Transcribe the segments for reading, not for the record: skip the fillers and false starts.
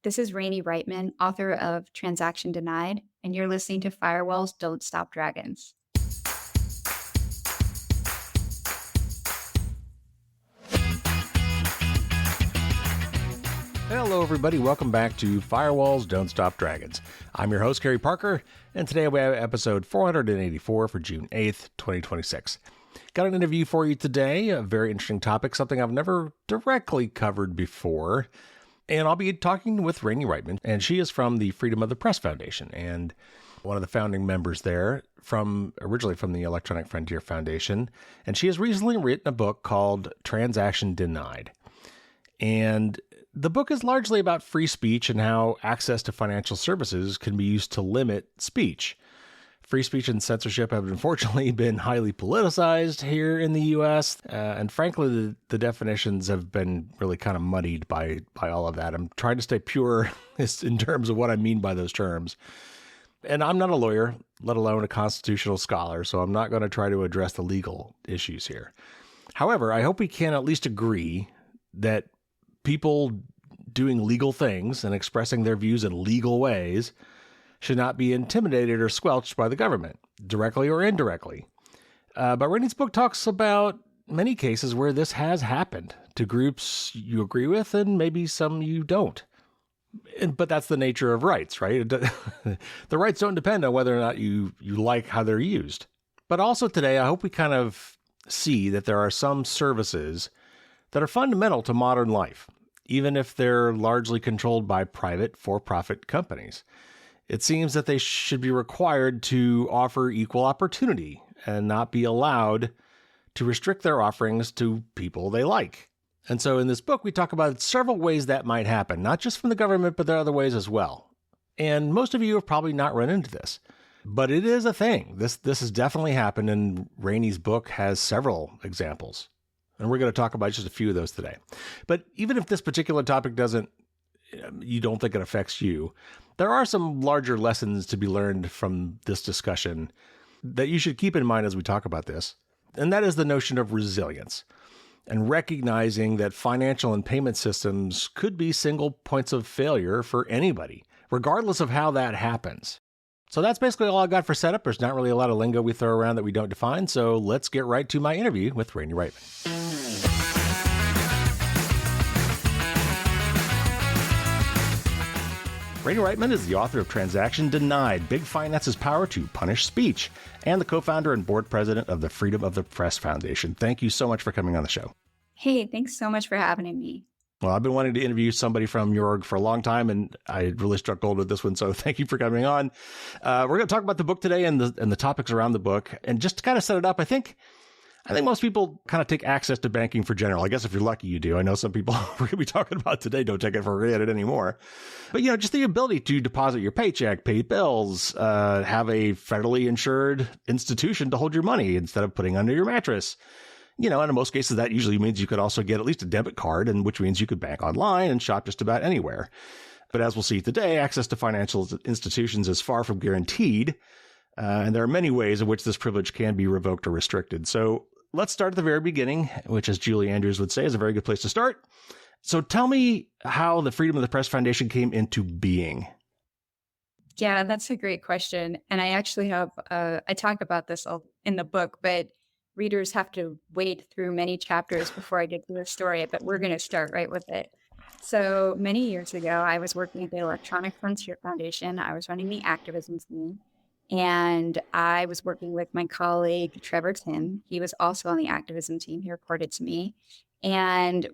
This is Rainey Reitman, author of Transaction Denied, and you're listening to Firewalls Don't Stop Dragons. Hello, everybody. Welcome back to Firewalls Don't Stop Dragons. I'm your host, Kerry Parker, and today we have episode 484 for June 8th, 2026. Got an interview for you today, a very interesting topic, something I've never directly covered before. And I'll be talking with Rainey Reitman, and she is from the Freedom of the Press Foundation, and one of the founding members there, originally from the Electronic Frontier Foundation. And she has recently written a book called Transaction Denied. And the book is largely about free speech and how access to financial services can be used to limit speech. Free speech and censorship have unfortunately been highly politicized here in the U.S., and frankly, the definitions have been really kind of muddied by all of that. I'm trying to stay pure in terms of what I mean by those terms. And I'm not a lawyer, let alone a constitutional scholar, so I'm not going to try to address the legal issues here. However, I hope we can at least agree that people doing legal things and expressing their views in legal ways should not be intimidated or squelched by the government, directly or indirectly. But Rainey's book talks about many cases where this has happened to groups you agree with and maybe some you don't. But that's the nature of rights, right? The rights don't depend on whether or not you like how they're used. But also today, I hope we kind of see that there are some services that are fundamental to modern life, even if they're largely controlled by private for-profit companies. It seems that they should be required to offer equal opportunity and not be allowed to restrict their offerings to people they like. And so in this book, we talk about several ways that might happen, not just from the government, but there are other ways as well. And most of you have probably not run into this, but it is a thing. This has definitely happened, and Rainey's book has several examples. And we're going to talk about just a few of those today. But even if this particular topic you don't think it affects you, there are some larger lessons to be learned from this discussion that you should keep in mind as we talk about this. And that is the notion of resilience and recognizing that financial and payment systems could be single points of failure for anybody, regardless of how that happens. So that's basically all I got for setup. There's not really a lot of lingo we throw around that we don't define. So let's get right to my interview with Rainey Reitman. Rainey Reitman is the author of Transaction Denied, Big Finance's Power to Punish Speech, and the co-founder and board president of the Freedom of the Press Foundation. Thank you so much for coming on the show. Hey, thanks so much for having me. Well, I've been wanting to interview somebody from your org for a long time, and I really struck gold with this one, so thank you for coming on. We're going to talk about the book today and the topics around the book. And just to kind of set it up, I think most people kind of take access to banking for general. I guess if you're lucky, you do. I know some people we're going to be talking about today don't take it for granted anymore. But, just the ability to deposit your paycheck, pay bills, have a federally insured institution to hold your money instead of putting under your mattress. And in most cases, that usually means you could also get at least a debit card, and which means you could bank online and shop just about anywhere. But as we'll see today, access to financial institutions is far from guaranteed. And there are many ways in which this privilege can be revoked or restricted. So let's start at the very beginning, which, as Julie Andrews would say, is a very good place to start. So tell me how the Freedom of the Press Foundation came into being. Yeah, that's a great question. And I actually have, I talk about this in the book, but readers have to wade through many chapters before I get to the story, but we're going to start right with it. So many years ago, I was working at the Electronic Frontier Foundation. I was running the activism team, and I was working with my colleague, Trevor Tim. He was also on the activism team. He reported to me. And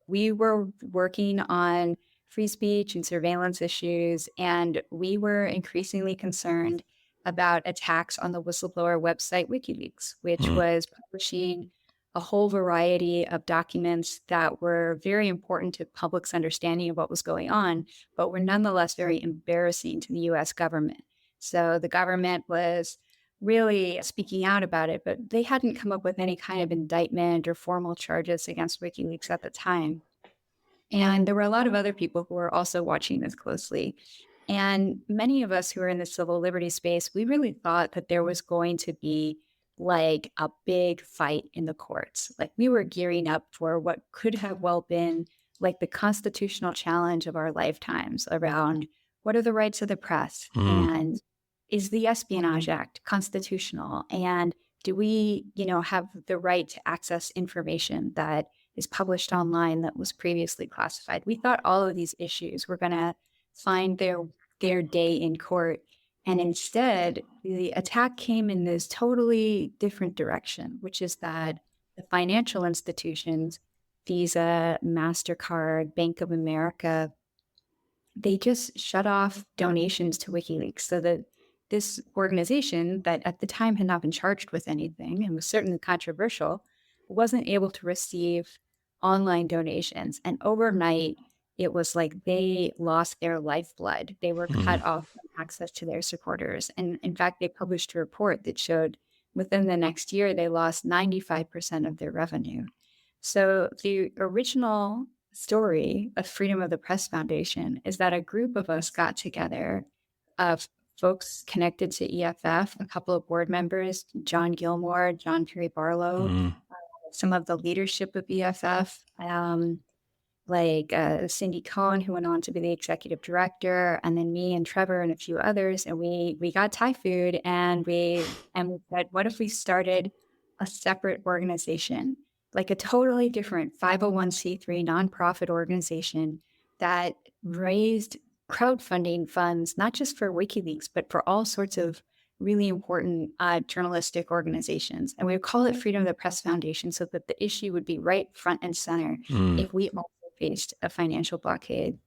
we were working on free speech and surveillance issues, and we were increasingly concerned about attacks on the whistleblower website WikiLeaks, which was publishing a whole variety of documents that were very important to public's understanding of what was going on, but were nonetheless very embarrassing to the U.S. government. So the government was really speaking out about it, but they hadn't come up with any kind of indictment or formal charges against WikiLeaks at the time. And there were a lot of other people who were also watching this closely. And many of us who are in the civil liberties space, we really thought that there was going to be like a big fight in the courts. Like we were gearing up for what could have well been like the constitutional challenge of our lifetimes around what are the rights of the press, Mm, and is the Espionage Act constitutional, and do we, have the right to access information that is published online that was previously classified? We thought all of these issues were going to find their day in court, and instead, the attack came in this totally different direction, which is that the financial institutions, Visa, MasterCard, Bank of America, they just shut off donations to WikiLeaks so that this organization that at the time had not been charged with anything and was certainly controversial wasn't able to receive online donations. And overnight, it was like they lost their lifeblood. They were mm, cut off from access to their supporters. And in fact, they published a report that showed within the next year, they lost 95% of their revenue. So the original story of Freedom of the Press Foundation is that a group of us got together of folks connected to EFF, a couple of board members, John Gilmore, John Perry Barlow, mm. some of the leadership of EFF, like Cindy Cohn, who went on to be the executive director, and then me and Trevor and a few others. And we got Thai food, and we said, what if we started a separate organization, like a totally different 501c3 nonprofit organization that raised crowdfunding funds, not just for WikiLeaks, but for all sorts of really important journalistic organizations. And we would call it Freedom of the Press Foundation so that the issue would be right front and center Mm, if we also faced a financial blockade.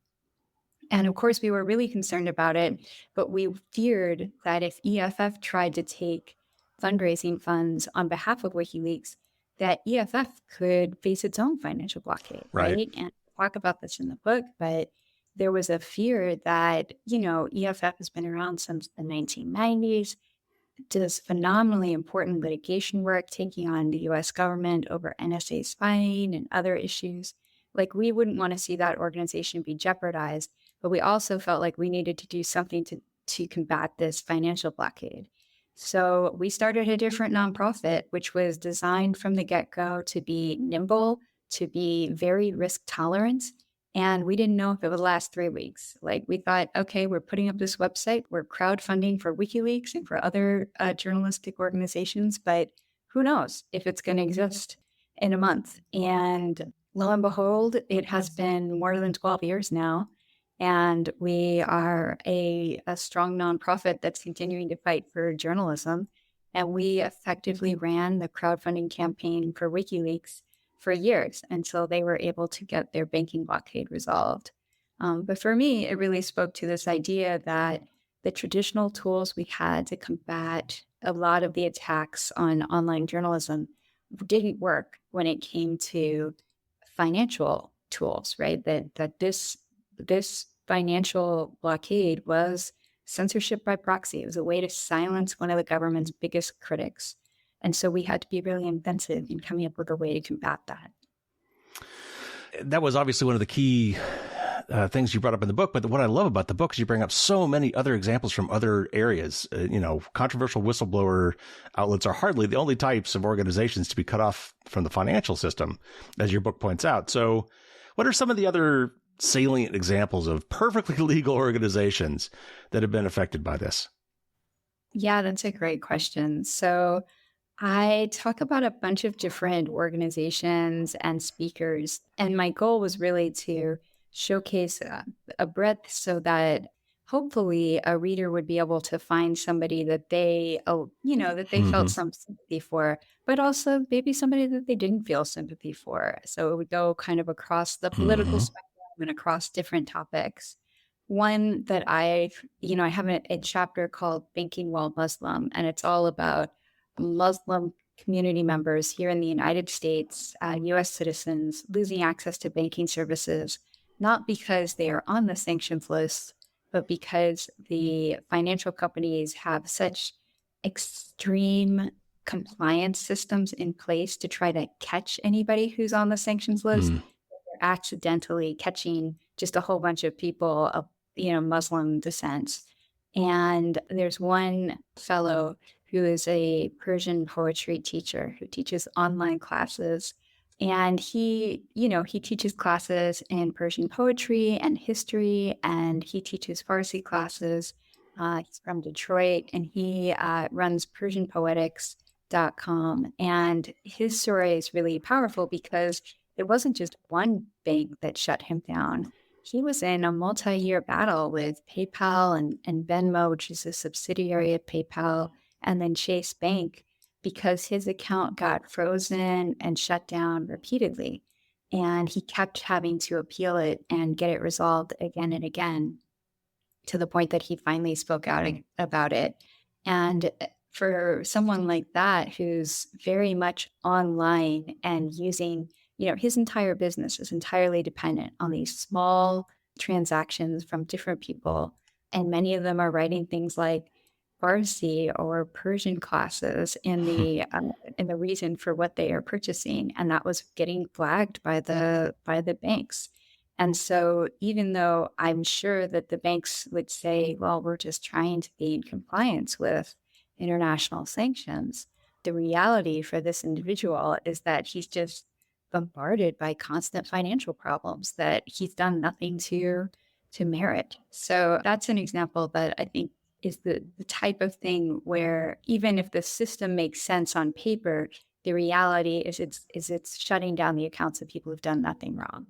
And of course, we were really concerned about it, but we feared that if EFF tried to take fundraising funds on behalf of WikiLeaks, that EFF could face its own financial blockade, right. right? And I talk about this in the book, but there was a fear that, EFF has been around since the 1990s, does phenomenally important litigation work, taking on the US government over NSA spying and other issues. Like, we wouldn't want to see that organization be jeopardized, but we also felt like we needed to do something to combat this financial blockade. So we started a different nonprofit, which was designed from the get go to be nimble, to be very risk tolerant. And we didn't know if it would last 3 weeks. Like, we thought, okay, we're putting up this website, we're crowdfunding for WikiLeaks and for other journalistic organizations, but who knows if it's going to exist in a month. And lo and behold, it has been more than 12 years now. And we are a strong nonprofit that's continuing to fight for journalism. And we effectively ran the crowdfunding campaign for WikiLeaks for years until they were able to get their banking blockade resolved. But for me, it really spoke to this idea that the traditional tools we had to combat a lot of the attacks on online journalism didn't work when it came to financial tools, right? That this financial blockade was censorship by proxy. It was a way to silence one of the government's biggest critics. And so we had to be really inventive in coming up with a way to combat that. That was obviously one of the key things you brought up in the book. But what I love about the book is you bring up so many other examples from other areas. Controversial whistleblower outlets are hardly the only types of organizations to be cut off from the financial system, as your book points out. So what are some of the other salient examples of perfectly legal organizations that have been affected by this? Yeah, that's a great question. So I talk about a bunch of different organizations and speakers, and my goal was really to showcase a breadth so that hopefully a reader would be able to find somebody that that they felt Hmm. some sympathy for, but also maybe somebody that they didn't feel sympathy for. So it would go kind of across the political Hmm. spectrum and across different topics. One that I have a chapter called Banking While Muslim, and it's all about Muslim community members here in the United States, US citizens, losing access to banking services, not because they are on the sanctions list, but because the financial companies have such extreme compliance systems in place to try to catch anybody who's on the sanctions list. Hmm. They're accidentally catching just a whole bunch of people of Muslim descent. And there's one fellow who is a Persian poetry teacher who teaches online classes And he teaches classes in Persian poetry and history, and he teaches Farsi classes. He's from Detroit, and he runs PersianPoetics.com. And his story is really powerful because it wasn't just one bank that shut him down. He was in a multi-year battle with PayPal and Venmo, which is a subsidiary of PayPal, and then Chase Bank, because his account got frozen and shut down repeatedly. And he kept having to appeal it and get it resolved again and again, to the point that he finally spoke out about it. And for someone like that, who's very much online and using, his entire business is entirely dependent on these small transactions from different people. And many of them are writing things like Farsi or Persian classes in the reason for what they are purchasing, and that was getting flagged by the banks. And so, even though I'm sure that the banks would say, "Well, we're just trying to be in compliance with international sanctions," the reality for this individual is that he's just bombarded by constant financial problems that he's done nothing to merit. So that's an example that I think is the type of thing where even if the system makes sense on paper, the reality is it's shutting down the accounts of people who've done nothing wrong.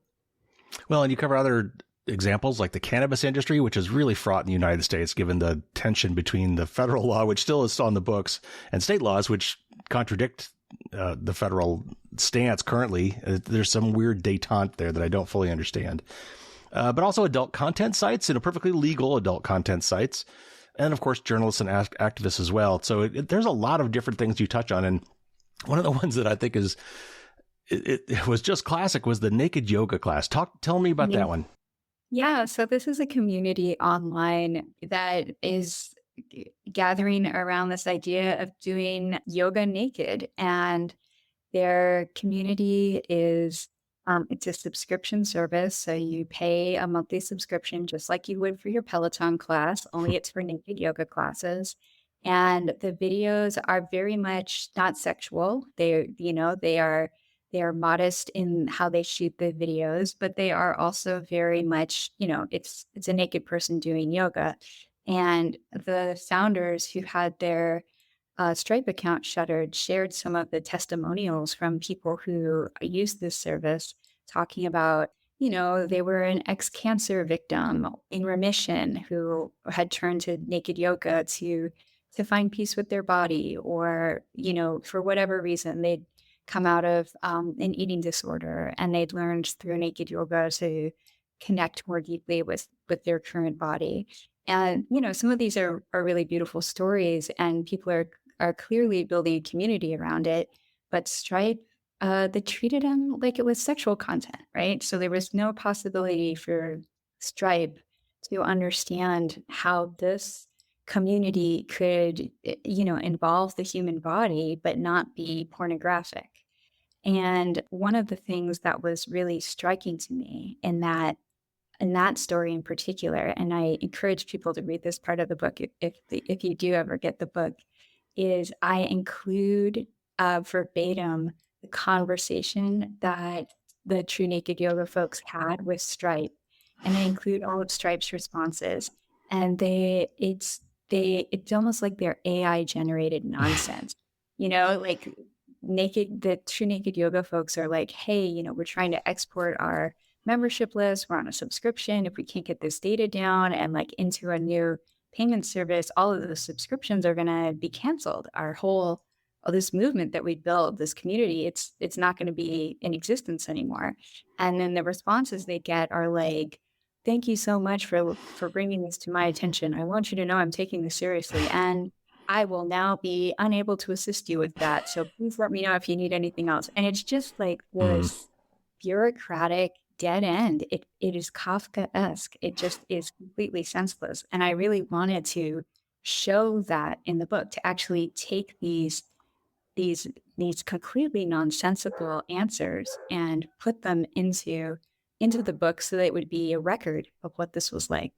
Well, and you cover other examples like the cannabis industry, which is really fraught in the United States, given the tension between the federal law, which still is on the books, and state laws, which contradict the federal stance currently. There's some weird détente there that I don't fully understand. But also adult content sites, perfectly legal adult content sites. And of course, journalists and activists as well. So there's a lot of different things you touch on. And one of the ones that I think is, it was just classic was the naked yoga class. Tell me about that one. Yeah. So this is a community online that is gathering around this idea of doing yoga naked. And their community is, it's a subscription service. So you pay a monthly subscription, just like you would for your Peloton class, only it's for naked yoga classes. And the videos are very much not sexual. They are modest in how they shoot the videos, but they are also very much, it's a naked person doing yoga. And the founders who had their Stripe account shuttered shared some of the testimonials from people who used this service, talking about, they were an ex-cancer victim in remission who had turned to naked yoga to find peace with their body, or, for whatever reason, they'd come out of an eating disorder and they'd learned through naked yoga to connect more deeply with their current body. And, some of these are really beautiful stories, and people are clearly building a community around it. But Stripe, they treated them like it was sexual content, right? So there was no possibility for Stripe to understand how this community could, involve the human body, but not be pornographic. And one of the things that was really striking to me in that story in particular, and I encourage people to read this part of the book if you do ever get the book, is I include verbatim the conversation that the True Naked Yoga folks had with Stripe, and I include all of Stripe's responses. And it's almost like they're AI generated nonsense, like the True Naked Yoga folks are like, hey, we're trying to export our membership list. We're on a subscription. If we can't get this data down and like into a new payment service, all of those subscriptions are going to be canceled. All this movement that we built, this community, it's not going to be in existence anymore. And then the responses they get are like, thank you so much for bringing this to my attention. I want you to know I'm taking this seriously, and I will now be unable to assist you with that. So please let me know if you need anything else. And it's just like this bureaucratic dead end. It is Kafka-esque. It just is completely senseless. And I really wanted to show that in the book, to actually take these completely nonsensical answers and put them into the book so that it would be a record of what this was like.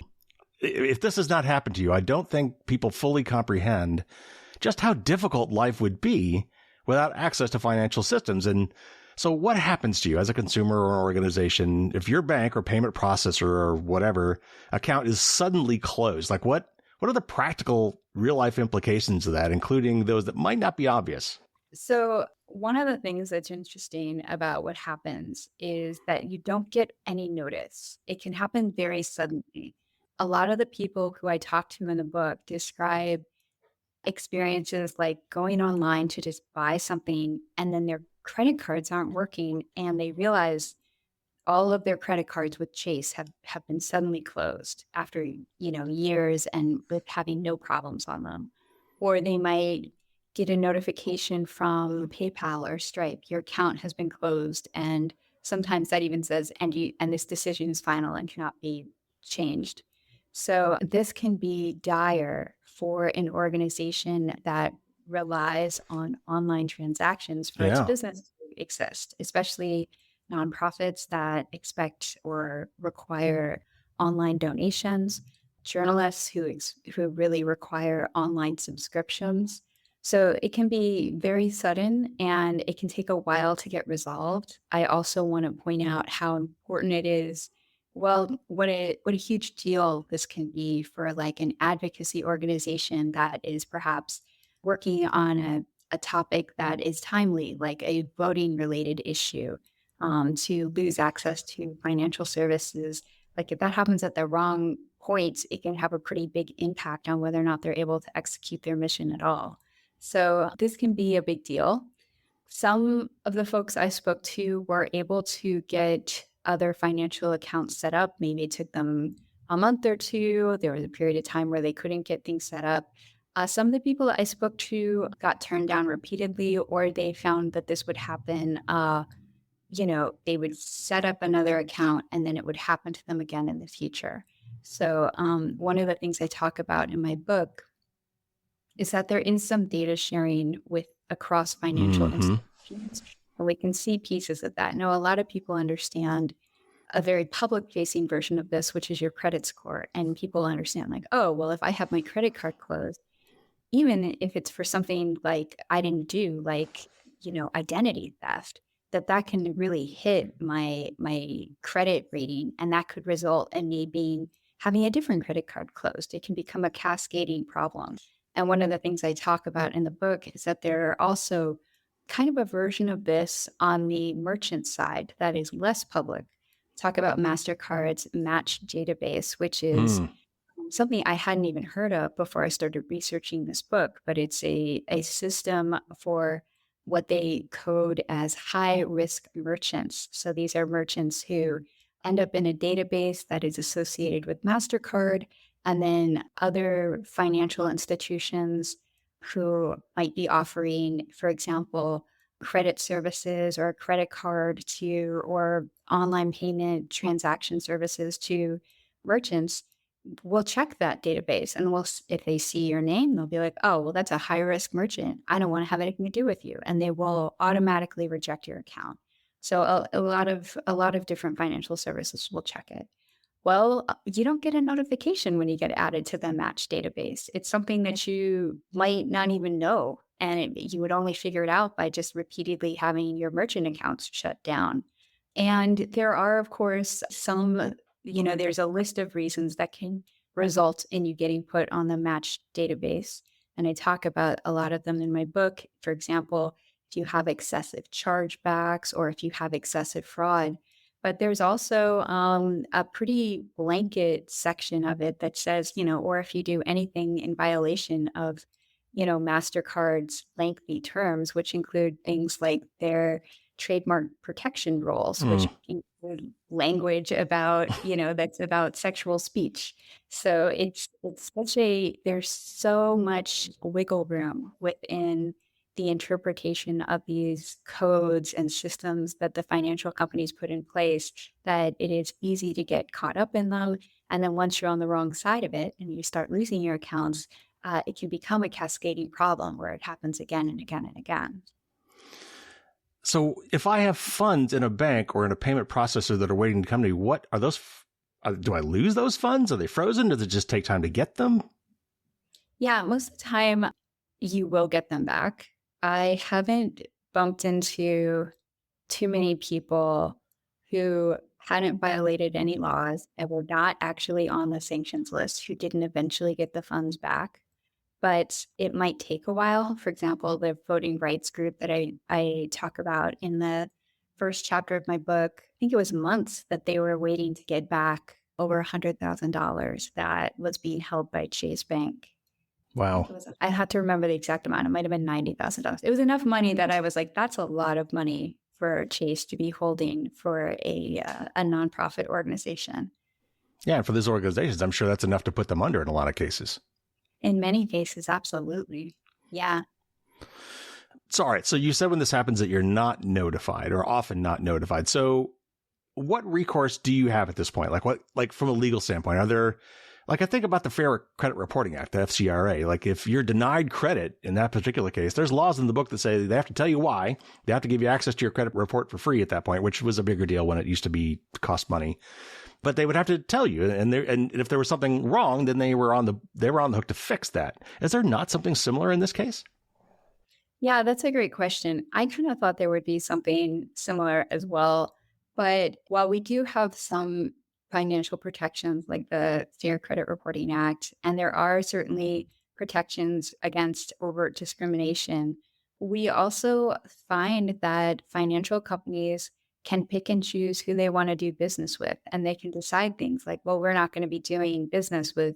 If this has not happened to you, I don't think people fully comprehend just how difficult life would be without access to financial systems. And So what happens to you as a consumer or organization if your bank or payment processor or whatever account is suddenly closed? Like what are the practical real life implications of that, including those that might not be obvious? So, one of the things that's interesting about what happens is that you don't get any notice. It can happen very suddenly. A lot of the people who I talk to in the book describe experiences like going online to just buy something and then their credit cards aren't working and they realize all of their credit cards with Chase have been suddenly closed after, years and with having no problems on them. Or they might get a notification from PayPal or Stripe, your account has been closed. And sometimes that even says, and this decision is final and cannot be changed. So this can be dire for an organization that relies on online transactions for its Yeah. business to exist, especially nonprofits that expect or require online donations, journalists who really require online subscriptions. So it can be very sudden and it can take a while to get resolved. I also want to point out how important it is. Well, what a huge deal this can be for like an advocacy organization that is perhaps working on a topic that is timely, like a voting related issue, to lose access to financial services. Like if that happens at the wrong point, it can have a pretty big impact on whether or not they're able to execute their mission at all. So this can be a big deal. Some of the folks I spoke to were able to get other financial accounts set up. Maybe it took them a month or two. There was a period of time where they couldn't get things set up. Some of the people that I spoke to got turned down repeatedly, or they found that this would happen. They would set up another account and then it would happen to them again in the future. So, one of the things I talk about in my book is that there is some data sharing with across financial Hmm. institutions, and we can see pieces of that. Now, a lot of people understand a very public facing version of this, which is your credit score. And people understand, like, oh, well, if I have my credit card closed, even if it's for something like I didn't do, like, identity theft, that can really hit my credit rating, and that could result in me having a different credit card closed. It can become a cascading problem. And one of the things I talk about in the book is that there are also kind of a version of this on the merchant side that is less public. Talk about MasterCard's match database, which is Mm. something I hadn't even heard of before I started researching this book, but it's a system for what they code as high risk merchants. So these are merchants who end up in a database that is associated with MasterCard, and then other financial institutions who might be offering, for example, credit services or a credit card to, or online payment transaction services to merchants. We'll check that database and if they see your name, they'll be like, oh, well, that's a high risk merchant. I don't want to have anything to do with you. And they will automatically reject your account. So a lot of different financial services will check it. Well, you don't get a notification when you get added to the match database. It's something that you might not even know. And you would only figure it out by just repeatedly having your merchant accounts shut down. And there are, of course, there's a list of reasons that can result in you getting put on the match database. And I talk about a lot of them in my book. For example, if you have excessive chargebacks or if you have excessive fraud. But there's also a pretty blanket section of it that says, or if you do anything in violation of, MasterCard's lengthy terms, which include things like their trademark protection rules, which Mm. include language about, that's about sexual speech. So it's there's so much wiggle room within the interpretation of these codes and systems that the financial companies put in place, that it is easy to get caught up in them. And then once you're on the wrong side of it and you start losing your accounts, it can become a cascading problem where it happens again and again and again. So if I have funds in a bank or in a payment processor that are waiting to come to me, what are those? Do I lose those funds? Are they frozen? Does it just take time to get them? Yeah, most of the time you will get them back. I haven't bumped into too many people who hadn't violated any laws and were not actually on the sanctions list who didn't eventually get the funds back. But it might take a while. For example, the voting rights group that I talk about in the first chapter of my book, I think it was months that they were waiting to get back over $100,000 that was being held by Chase Bank. I think Wow. it was, I had to remember the exact amount. It might have been $90,000. It was enough money that I was like, that's a lot of money for Chase to be holding for a nonprofit organization. Yeah, and for these organizations, I'm sure that's enough to put them under in a lot of cases. In many cases, absolutely. Yeah. So, all right. So you said when this happens that you're not notified or often not notified. So what recourse do you have at this point? Like from a legal standpoint, are there, like I think about the Fair Credit Reporting Act, the FCRA, like if you're denied credit in that particular case, there's laws in the book that say they have to tell you why. They have to give you access to your credit report for free at that point, which was a bigger deal when it used to cost money. But they would have to tell you, and if there was something wrong, then they were on the hook to fix that. Is there not something similar in this case? Yeah, that's a great question. I kind of thought there would be something similar as well. But while we do have some financial protections like the Fair Credit Reporting Act, and there are certainly protections against overt discrimination, we also find that financial companies can pick and choose who they want to do business with. And they can decide things like, well, we're not going to be doing business with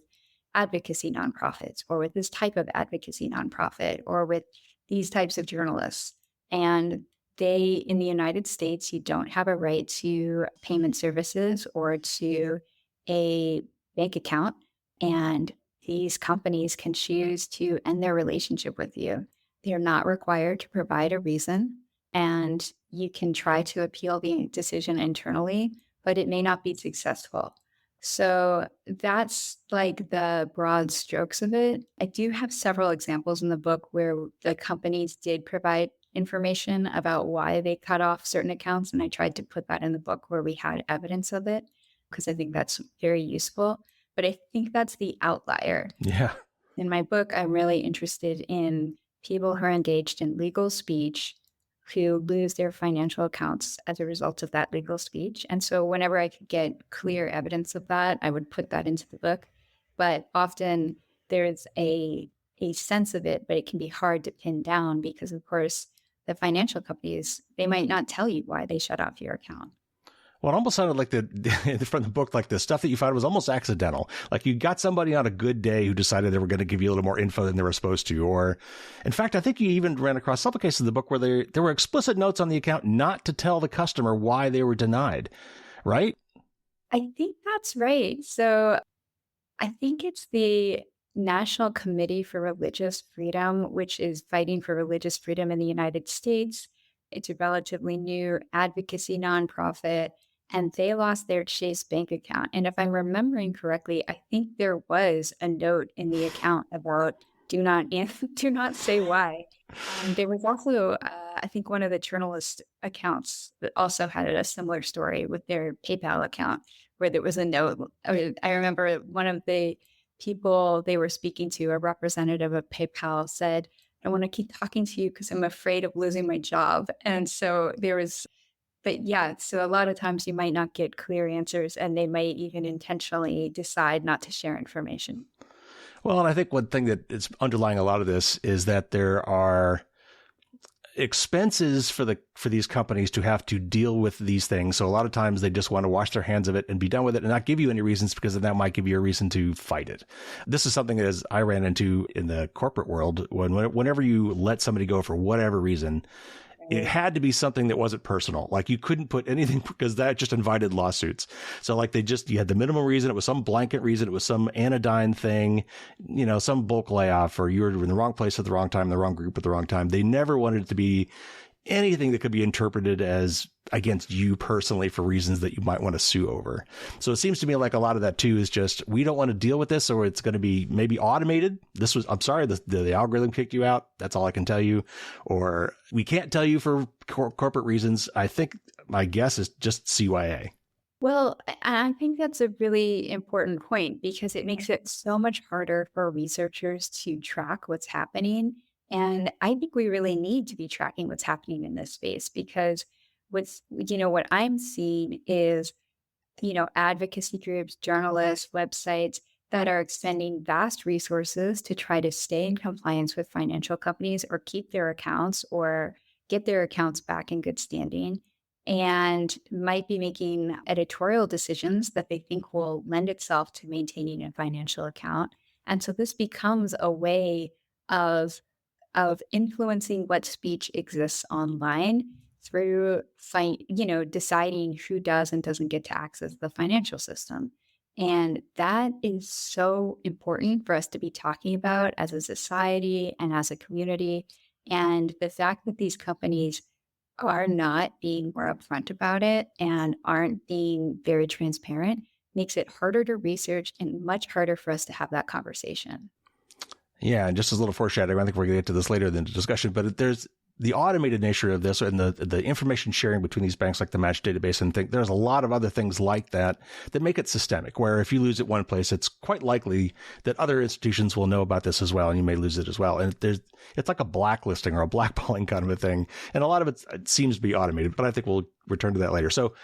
advocacy nonprofits or with this type of advocacy nonprofit or with these types of journalists. And in the United States, you don't have a right to payment services or to a bank account. And these companies can choose to end their relationship with you. They're not required to provide a reason. And you can try to appeal the decision internally, but it may not be successful. So that's like the broad strokes of it. I do have several examples in the book where the companies did provide information about why they cut off certain accounts. And I tried to put that in the book where we had evidence of it, because I think that's very useful. But I think that's the outlier. Yeah. In my book, I'm really interested in people who are engaged in legal speech who lose their financial accounts as a result of that legal speech. And so whenever I could get clear evidence of that, I would put that into the book. But often there's a sense of it, but it can be hard to pin down because, of course, the financial companies, they might not tell you why they shut off your account. Well, it almost sounded like from the book, like the stuff that you found was almost accidental. Like you got somebody on a good day who decided they were going to give you a little more info than they were supposed to. Or in fact, I think you even ran across some cases in the book where there were explicit notes on the account not to tell the customer why they were denied, right? I think that's right. So I think it's the National Committee for Religious Freedom, which is fighting for religious freedom in the United States. It's a relatively new advocacy nonprofit, and they lost their Chase bank account. And if I'm remembering correctly, I think there was a note in the account about do not say why. There was also, I think, one of the journalist accounts that also had a similar story with their PayPal account, where there was a note. I remember one of the people they were speaking to, a representative of PayPal, said, I want to keep talking to you because I'm afraid of losing my job. And so but yeah, so a lot of times you might not get clear answers, and they might even intentionally decide not to share information. Well, and I think one thing that is underlying a lot of this is that there are expenses for these companies to have to deal with these things. So a lot of times they just want to wash their hands of it and be done with it and not give you any reasons, because then that might give you a reason to fight it. This is something that I ran into in the corporate world. Whenever you let somebody go for whatever reason, it had to be something that wasn't personal. Like you couldn't put anything, because that just invited lawsuits. So like you had the minimum reason. It was some blanket reason. It was some anodyne thing, some bulk layoff, or you were in the wrong place at the wrong time, the wrong group at the wrong time. They never wanted it to be anything that could be interpreted as against you personally for reasons that you might want to sue over. So it seems to me like a lot of that too is just, we don't want to deal with this, or it's going to be maybe automated. I'm sorry, the algorithm kicked you out. That's all I can tell you. Or we can't tell you for corporate reasons. I think my guess is just CYA. Well, I think that's a really important point, because it makes it so much harder for researchers to track what's happening. And I think we really need to be tracking what's happening in this space, because what I'm seeing is, advocacy groups, journalists, websites that are expending vast resources to try to stay in compliance with financial companies or keep their accounts or get their accounts back in good standing, and might be making editorial decisions that they think will lend itself to maintaining a financial account. And so this becomes a way of influencing what speech exists online through deciding who does and doesn't get to access the financial system. And that is so important for us to be talking about as a society and as a community. And the fact that these companies are not being more upfront about it and aren't being very transparent makes it harder to research and much harder for us to have that conversation. Yeah, and just as a little foreshadowing, I think we're going to get to this later in the discussion, but there's the automated nature of this and the information sharing between these banks, like the match database, and there's a lot of other things like that that make it systemic, where if you lose it one place, it's quite likely that other institutions will know about this as well, and you may lose it as well. And it's like a blacklisting or a blackballing kind of a thing. And a lot of it seems to be automated, but I think we'll return to that later. So,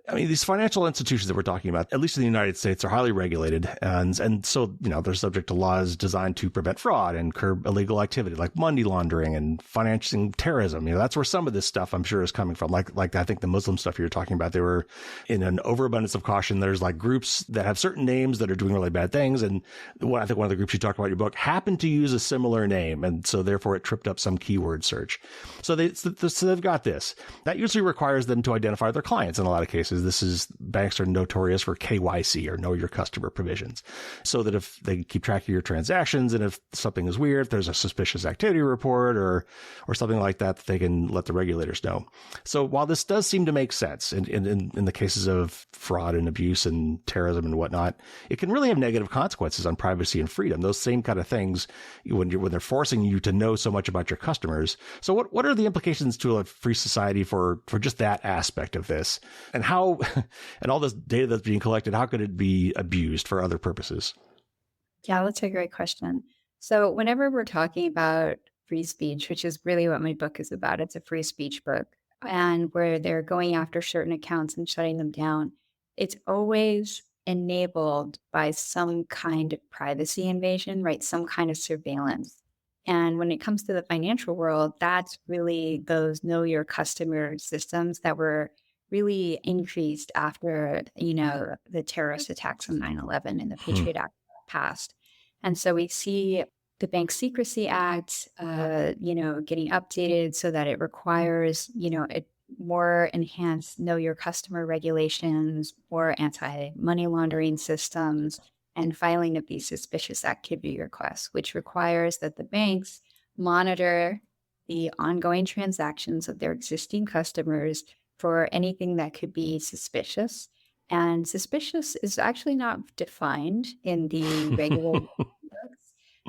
I mean, these financial institutions that we're talking about, at least in the United States, are highly regulated. And so, they're subject to laws designed to prevent fraud and curb illegal activity like money laundering and financing terrorism. That's where some of this stuff, I'm sure, is coming from. Like I think the Muslim stuff you're talking about, they were in an overabundance of caution. There's like groups that have certain names that are doing really bad things. And I think one of the groups you talk about in your book happened to use a similar name. And so therefore it tripped up some keyword search. So they've got this. That usually requires them to identify their clients in a lot of cases. Banks are notorious for KYC, or know your customer provisions, so that if they keep track of your transactions and if something is weird, if there's a suspicious activity report or something like that, they can let the regulators know. So while this does seem to make sense in the cases of fraud and abuse and terrorism and whatnot, it can really have negative consequences on privacy and freedom. Those same kind of things when they're forcing you to know so much about your customers. So what are the implications to a free society for just that aspect of this? And how and all this data that's being collected, how could it be abused for other purposes? Yeah, that's a great question. So, whenever we're talking about free speech, which is really what my book is about, it's a free speech book, and where they're going after certain accounts and shutting them down, it's always enabled by some kind of privacy invasion, right? Some kind of surveillance. And when it comes to the financial world, that's really those know your customer systems that were really increased after, the terrorist attacks on 9/11 and the Hmm. Patriot Act passed. And so we see the Bank Secrecy Act, getting updated so that it requires, more enhanced know your customer regulations, more anti-money laundering systems, and filing of these suspicious activity requests, which requires that the banks monitor the ongoing transactions of their existing customers for anything that could be suspicious. And suspicious is actually not defined in the regular books.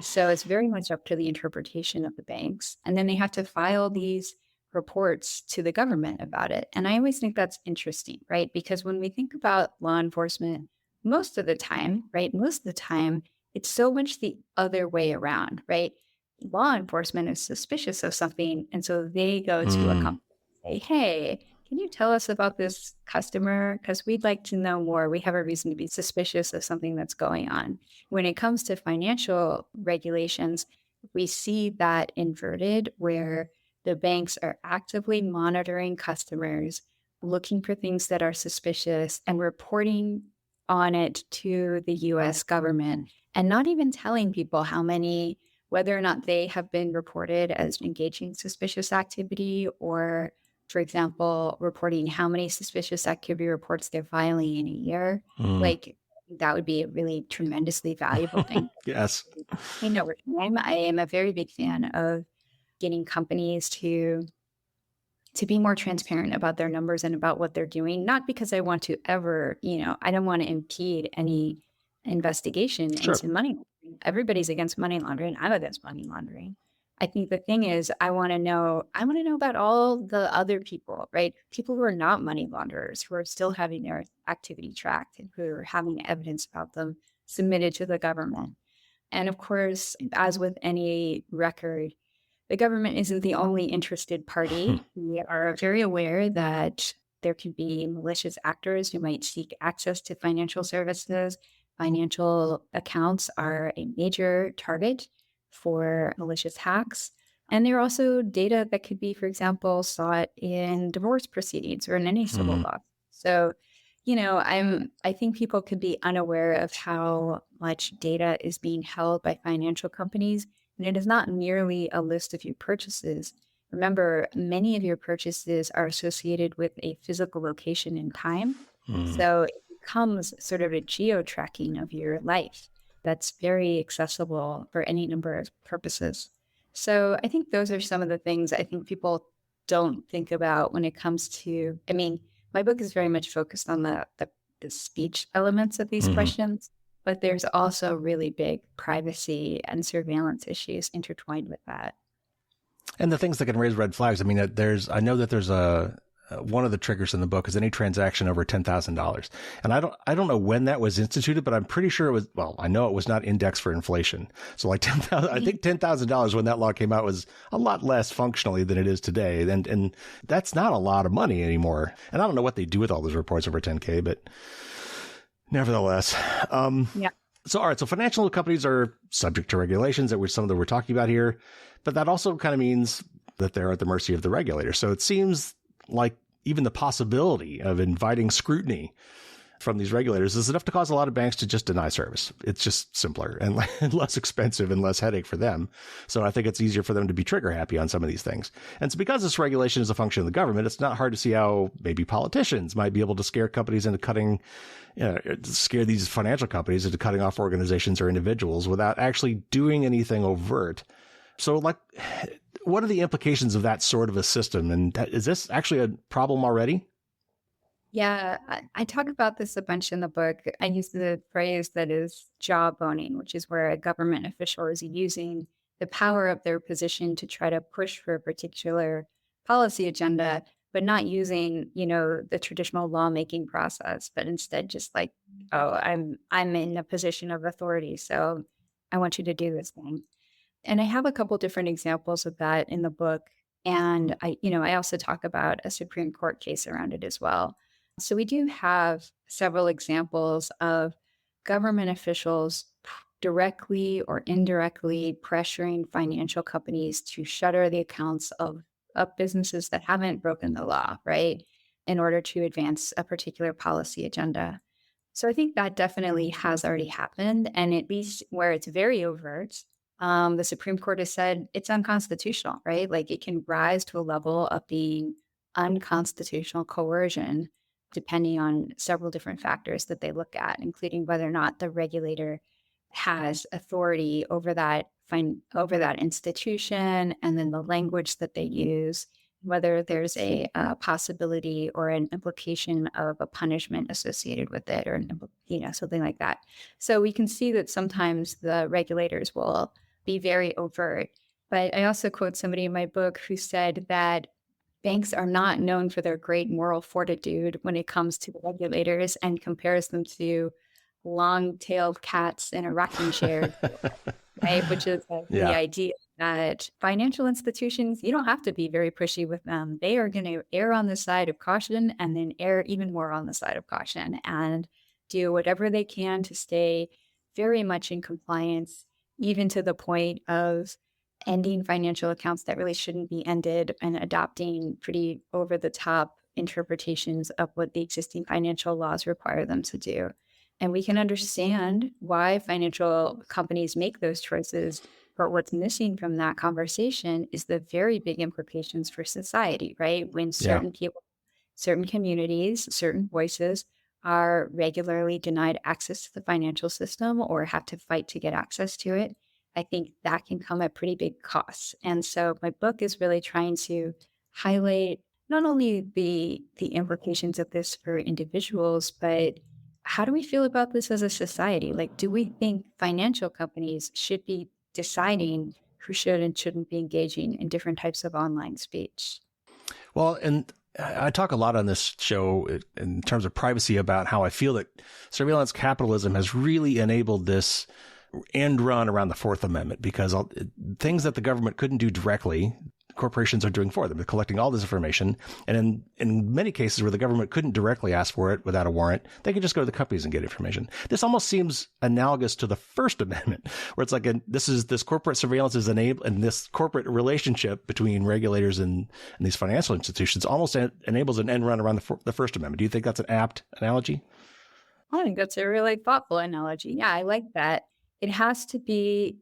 So it's very much up to the interpretation of the banks. And then they have to file these reports to the government about it. And I always think that's interesting, right? Because when we think about law enforcement, most of the time, right? Most of the time, it's so much the other way around, right? Law enforcement is suspicious of something. And so they go to a Mm. company and say, hey, can you tell us about this customer? Because we'd like to know more. We have a reason to be suspicious of something that's going on. When it comes to financial regulations, we see that inverted where the banks are actively monitoring customers, looking for things that are suspicious and reporting on it to the US government, and not even telling people whether or not they have been reported as engaging in suspicious activity, or, for example, reporting how many suspicious activity reports they're filing in a year. Mm. Like, that would be a really tremendously valuable thing. Yes. Over time, I am a very big fan of getting companies to be more transparent about their numbers and about what they're doing, not because I want to ever, I don't want to impede any investigation Sure. into money laundering. Everybody's against money laundering. I'm against money laundering. I think the thing is, I want to know about all the other people, right? People who are not money launderers, who are still having their activity tracked and who are having evidence about them submitted to the government. And of course, as with any record, the government isn't the only interested party. We are very aware that there could be malicious actors who might seek access to financial services. Financial accounts are a major target for malicious hacks. And there are also data that could be, for example, sought in divorce proceedings or in any civil law. So, I think people could be unaware of how much data is being held by financial companies. And it is not merely a list of your purchases. Remember, many of your purchases are associated with a physical location and time. So it becomes sort of a geo-tracking of your life that's very accessible for any number of purposes. So I think those are some of the things I think people don't think about when it comes to, my book is very much focused on the speech elements of these questions, but there's also really big privacy and surveillance issues intertwined with that. And the things that can raise red flags. I mean, I know that there's one of the triggers in the book is any transaction over $10,000. And I don't know when that was instituted, but I'm pretty sure it was, well, I know it was not indexed for inflation. So like I think $10,000 when that law came out was a lot less functionally than it is today. And that's not a lot of money anymore. And I don't know what they do with all those reports over 10K, but nevertheless. Yeah. So, all right. So financial companies are subject to regulations that we're talking about here, but that also kind of means that they're at the mercy of the regulator. So it seems like even the possibility of inviting scrutiny from these regulators is enough to cause a lot of banks to just deny service. It's just simpler and less expensive and less headache for them. So I think it's easier for them to be trigger happy on some of these things. And so because this regulation is a function of the government, it's not hard to see how maybe politicians might be able to scare companies into scare these financial companies into cutting off organizations or individuals without actually doing anything overt. So what are the implications of that sort of a system? And is this actually a problem already? Yeah, I talk about this a bunch in the book. I use the phrase that is jawboning, which is where a government official is using the power of their position to try to push for a particular policy agenda, but not using, the traditional lawmaking process, but instead just like, oh, I'm in a position of authority, so I want you to do this thing. And I have a couple different examples of that in the book. And I also talk about a Supreme Court case around it as well. So we do have several examples of government officials directly or indirectly pressuring financial companies to shutter the accounts of businesses that haven't broken the law, right, in order to advance a particular policy agenda. So I think that definitely has already happened. And at least where it's very overt, the Supreme Court has said it's unconstitutional, right? Like it can rise to a level of being unconstitutional coercion, depending on several different factors that they look at, including whether or not the regulator has authority over that institution, and then the language that they use, whether there's a possibility or an implication of a punishment associated with it, or something like that. So we can see that sometimes the regulators will be very overt. But I also quote somebody in my book who said that banks are not known for their great moral fortitude when it comes to the regulators, and compares them to long-tailed cats in a rocking chair, right? Which is the idea that financial institutions, you don't have to be very pushy with them. They are going to err on the side of caution, and then err even more on the side of caution, and do whatever they can to stay very much in compliance, even to the point of ending financial accounts that really shouldn't be ended, and adopting pretty over-the-top interpretations of what the existing financial laws require them to do. And we can understand why financial companies make those choices, but what's missing from that conversation is the very big implications for society, right? When certain people, certain communities, certain voices are regularly denied access to the financial system or have to fight to get access to it, I think that can come at pretty big costs. And so my book is really trying to highlight not only the implications of this for individuals, but how do we feel about this as a society? Like, do we think financial companies should be deciding who should and shouldn't be engaging in different types of online speech? Well, and I talk a lot on this show in terms of privacy about how I feel that surveillance capitalism has really enabled this end run around the Fourth Amendment, because things that the government couldn't do directly, corporations are doing for them. They're collecting all this information. And in many cases where the government couldn't directly ask for it without a warrant, they could just go to the companies and get information. This almost seems analogous to the First Amendment, where it's like this corporate surveillance is enabled, and this corporate relationship between regulators and these financial institutions almost enables an end run around the First Amendment. Do you think that's an apt analogy? I think that's a really thoughtful analogy. Yeah, I like that. It has to be,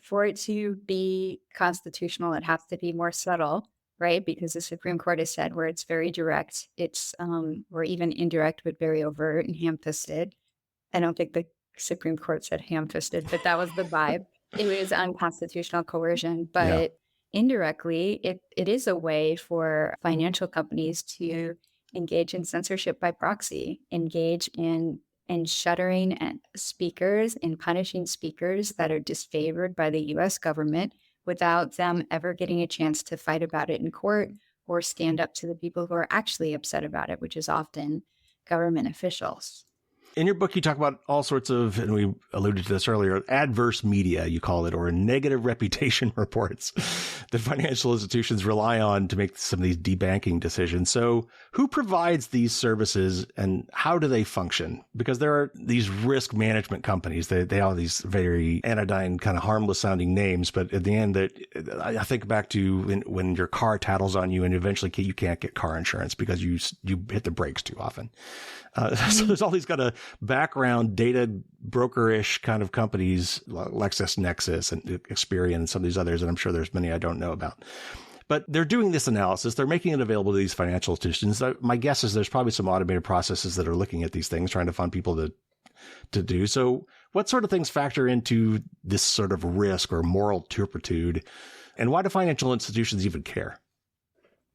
for it to be constitutional, it has to be more subtle, right? Because the Supreme Court has said where it's very direct, it's or even indirect, but very overt and ham-fisted. I don't think the Supreme Court said ham-fisted, but that was the vibe. It was unconstitutional coercion, Yeah. but indirectly, it is a way for financial companies to engage in censorship by proxy, engage in shuttering speakers and punishing speakers that are disfavored by the US government without them ever getting a chance to fight about it in court or stand up to the people who are actually upset about it, which is often government officials. In your book, you talk about all sorts of, and we alluded to this earlier, adverse media, you call it, or negative reputation reports that financial institutions rely on to make some of these debanking decisions. So who provides these services and how do they function? Because there are these risk management companies. They have these very anodyne, kind of harmless sounding names. But at the end, I think back to when your car tattles on you and eventually you can't get car insurance because you hit the brakes too often. So there's all these kind of background data brokerish kind of companies, LexisNexis and Experian and some of these others, and I'm sure there's many I don't know about. But they're doing this analysis. They're making it available to these financial institutions. My guess is there's probably some automated processes that are looking at these things, trying to find people to do. So what sort of things factor into this sort of risk or moral turpitude? And why do financial institutions even care?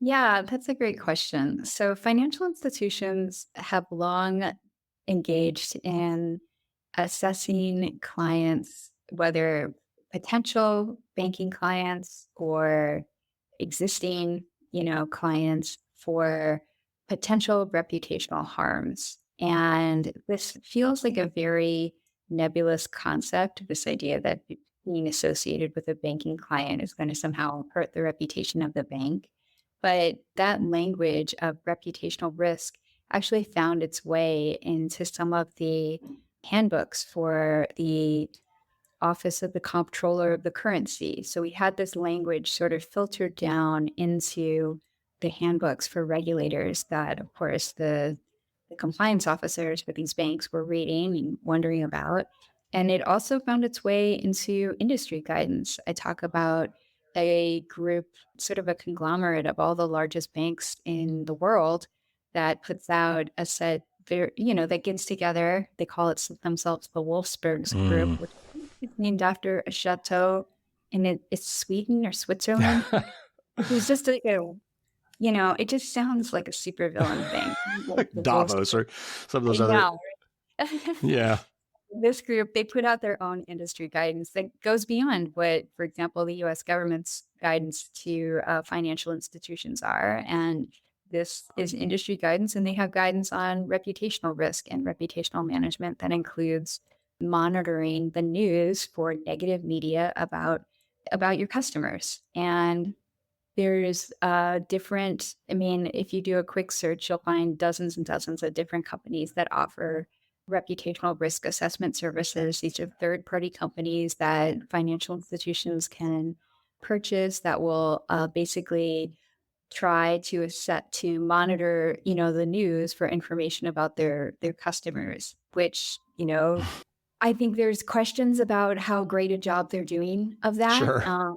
Yeah, that's a great question. So financial institutions have long engaged in assessing clients, whether potential banking clients or existing, clients, for potential reputational harms. And this feels like a very nebulous concept, this idea that being associated with a banking client is going to somehow hurt the reputation of the bank. But that language of reputational risk actually found its way into some of the handbooks for the Office of the Comptroller of the Currency. So we had this language sort of filtered down into the handbooks for regulators that, of course, the compliance officers for these banks were reading and wondering about. And it also found its way into industry guidance. I talk about a group, sort of a conglomerate of all the largest banks in the world that puts out a set, that gets together. They call it themselves the Wolfsburgs Group, which is named after a chateau it's Sweden or Switzerland. It was just like it just sounds like a supervillain thing. Like Davos or some of those other. Yeah. This group, they put out their own industry guidance that goes beyond what, for example, the U.S. government's guidance to financial institutions are. And this is industry guidance, and they have guidance on reputational risk and reputational management that includes monitoring the news for negative media about your customers. And there's if you do a quick search, you'll find dozens and dozens of different companies that offer reputational risk assessment services. These are third-party companies that financial institutions can purchase that will basically try to monitor, the news for information about their customers, which, I think there's questions about how great a job they're doing of that. Sure.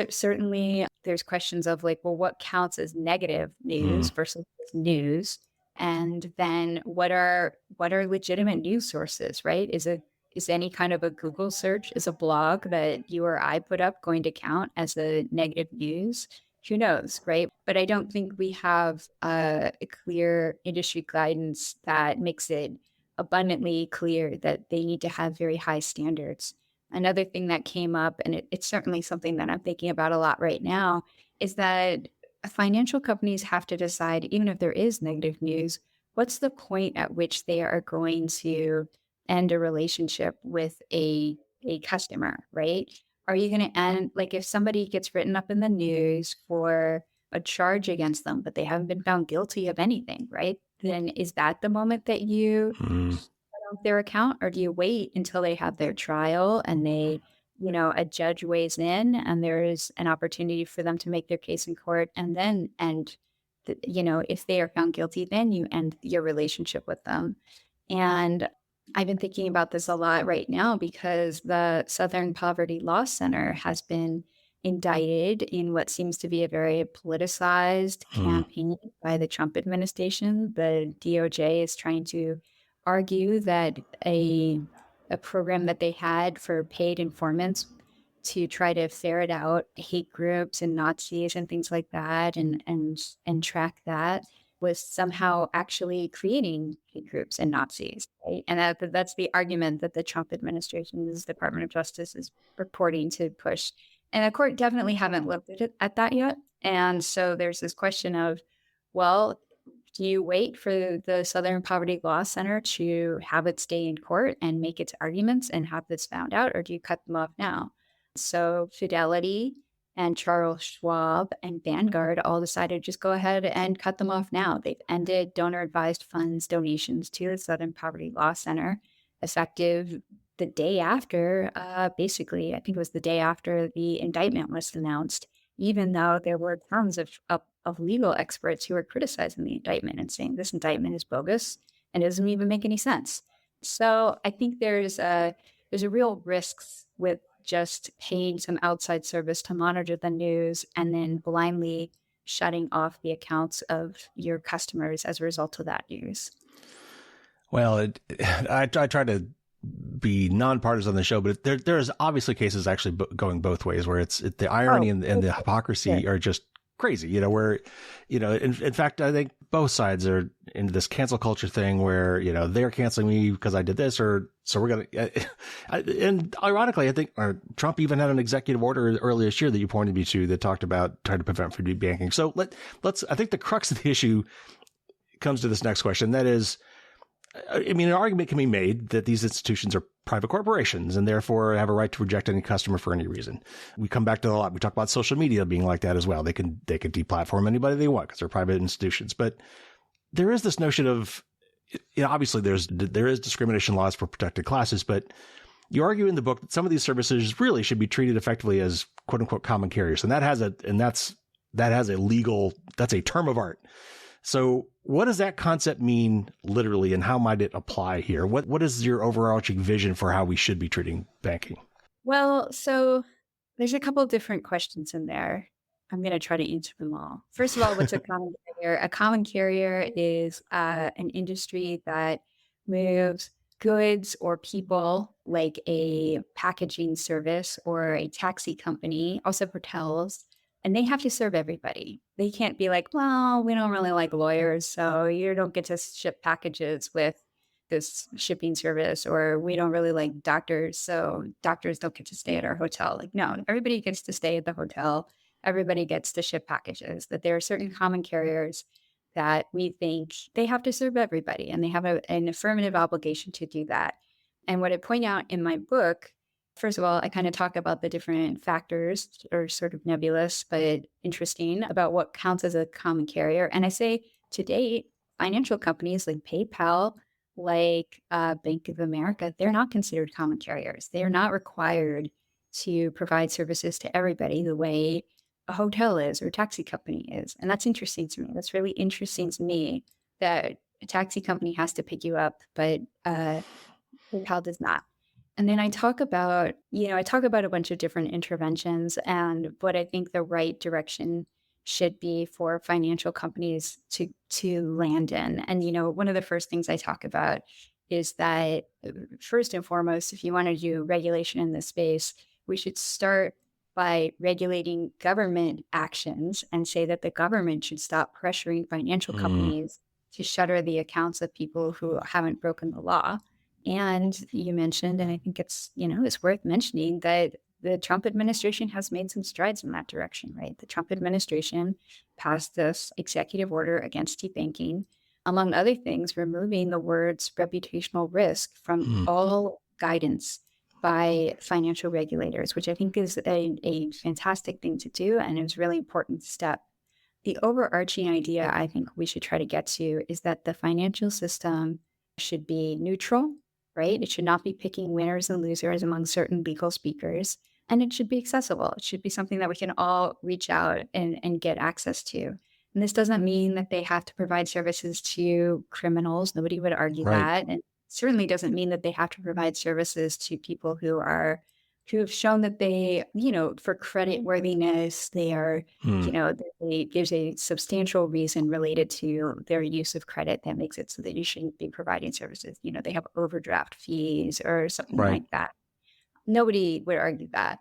Certainly there's questions of what counts as negative news versus news. And then what are legitimate news sources, right? Is any kind of a Google search, is a blog that you or I put up going to count as a negative news? Who knows, right? But I don't think we have a clear industry guidance that makes it abundantly clear that they need to have very high standards. Another thing that came up, and it's certainly something that I'm thinking about a lot right now, is that financial companies have to decide, even if there is negative news, what's the point at which they are going to end a relationship with a a customer, right? Are you going to end, like, if somebody gets written up in the news for a charge against them, but they haven't been found guilty of anything, right? Then is that the moment that you Mm. off their account, or do you wait until they have their trial and a judge weighs in and there is an opportunity for them to make their case in court, and then if they are found guilty, then you end your relationship with them. And I've been thinking about this a lot right now because the Southern Poverty Law Center has been indicted in what seems to be a very politicized Mm. campaign by the Trump administration. The DOJ is trying to argue that a program that they had for paid informants to try to ferret out hate groups and Nazis and things like that, and track that, was somehow actually creating hate groups and Nazis, right? And that's the argument that the Trump administration's Department of Justice is purporting to push. And the court definitely haven't looked at that yet. And so there's this question of, well, do you wait for the Southern Poverty Law Center to have its day in court and make its arguments and have this found out, or do you cut them off now? So Fidelity and Charles Schwab and Vanguard all decided to just go ahead and cut them off now. They've ended donor advised funds donations to the Southern Poverty Law Center effective the day after, basically, I think it was the day after the indictment was announced, even though there were tons of legal experts who were criticizing the indictment and saying this indictment is bogus and it doesn't even make any sense. So I think there's a real risks with just paying some outside service to monitor the news and then blindly shutting off the accounts of your customers as a result of that news. Well, I try to be nonpartisan on the show, but there's obviously cases actually going both ways where the irony and the hypocrisy are just crazy, where, in fact, I think both sides are into this cancel culture thing where, they're canceling me because I did this, or so we're going to, and ironically, I think Trump even had an executive order earlier this year that you pointed me to that talked about trying to prevent free banking. So I think the crux of the issue comes to this next question. That is, an argument can be made that these institutions are private corporations and therefore have a right to reject any customer for any reason. We come back to that a lot. We talk about social media being like that as well. They can deplatform anybody they want because they're private institutions. But there is this notion of, obviously there is discrimination laws for protected classes, but you argue in the book that some of these services really should be treated effectively as quote unquote common carriers. And that's a term of art. So what does that concept mean literally, and how might it apply here? What is your overarching vision for how we should be treating banking? Well, so there's a couple of different questions in there. I'm going to try to answer them all. First of all, what's a common carrier? A common carrier is an industry that moves goods or people, like a packaging service or a taxi company, also hotels. And they have to serve everybody. They can't be like, well, we don't really like lawyers, so you don't get to ship packages with this shipping service, or we don't really like doctors, so doctors don't get to stay at our hotel. Like, no, everybody gets to stay at the hotel. Everybody gets to ship packages. That there are certain common carriers that we think they have to serve everybody, and they have an affirmative obligation to do that. And what I point out in my book, first of all, I kind of talk about the different factors, or sort of nebulous, but interesting, about what counts as a common carrier. And I say to date, financial companies like PayPal, like Bank of America, they're not considered common carriers. They're not required to provide services to everybody the way a hotel is or a taxi company is. And that's interesting to me. That's really interesting to me that a taxi company has to pick you up, but PayPal does not. And then I talk about a bunch of different interventions and what I think the right direction should be for financial companies to land in. And, one of the first things I talk about is that, first and foremost, if you want to do regulation in this space, we should start by regulating government actions and say that the government should stop pressuring financial companies to shutter the accounts of people who haven't broken the law. And you mentioned, and I think it's worth mentioning, that the Trump administration has made some strides in that direction, right? The Trump administration passed this executive order against debanking, among other things, removing the words reputational risk from all guidance by financial regulators, which I think is a fantastic thing to do and is a really important step. The overarching idea I think we should try to get to is that the financial system should be neutral, right? It should not be picking winners and losers among certain legal speakers. And it should be accessible. It should be something that we can all reach out and get access to. And this doesn't mean that they have to provide services to criminals. Nobody would argue Right. that. And certainly doesn't mean that they have to provide services to people who have shown that they, for credit worthiness, they are, Hmm. there's a substantial reason related to their use of credit that makes it so that you shouldn't be providing services. They have overdraft fees or something Right. like that. Nobody would argue that.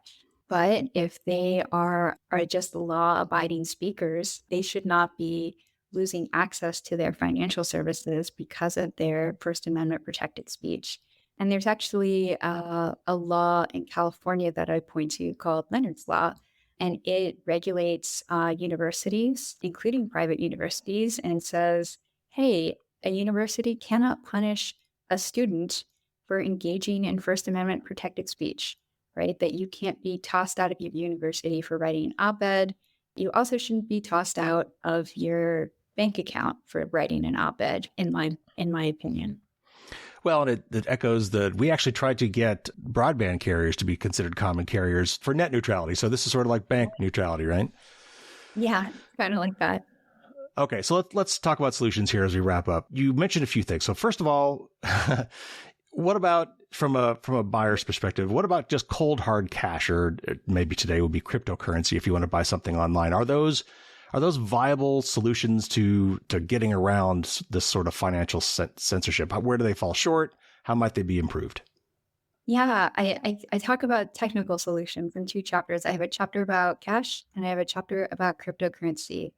But if they are just law-abiding speakers, they should not be losing access to their financial services because of their First Amendment protected speech. And there's actually a law in California that I point to called Leonard's Law, and it regulates universities, including private universities, and says, hey, a university cannot punish a student for engaging in First Amendment protected speech, right? That you can't be tossed out of your university for writing an op-ed. You also shouldn't be tossed out of your bank account for writing an op-ed, in my opinion. Well, and it echoes that we actually tried to get broadband carriers to be considered common carriers for net neutrality. So this is sort of like bank neutrality, right? Yeah, kind of like that. Okay, so let's talk about solutions here as we wrap up. You mentioned a few things. So first of all, what about from a buyer's perspective? What about just cold hard cash, or maybe today would be cryptocurrency if you want to buy something online? Are those viable solutions to getting around this sort of financial censorship? Where do they fall short? How might they be improved? Yeah, I talk about technical solutions in two chapters. I have a chapter about cash and I have a chapter about cryptocurrency.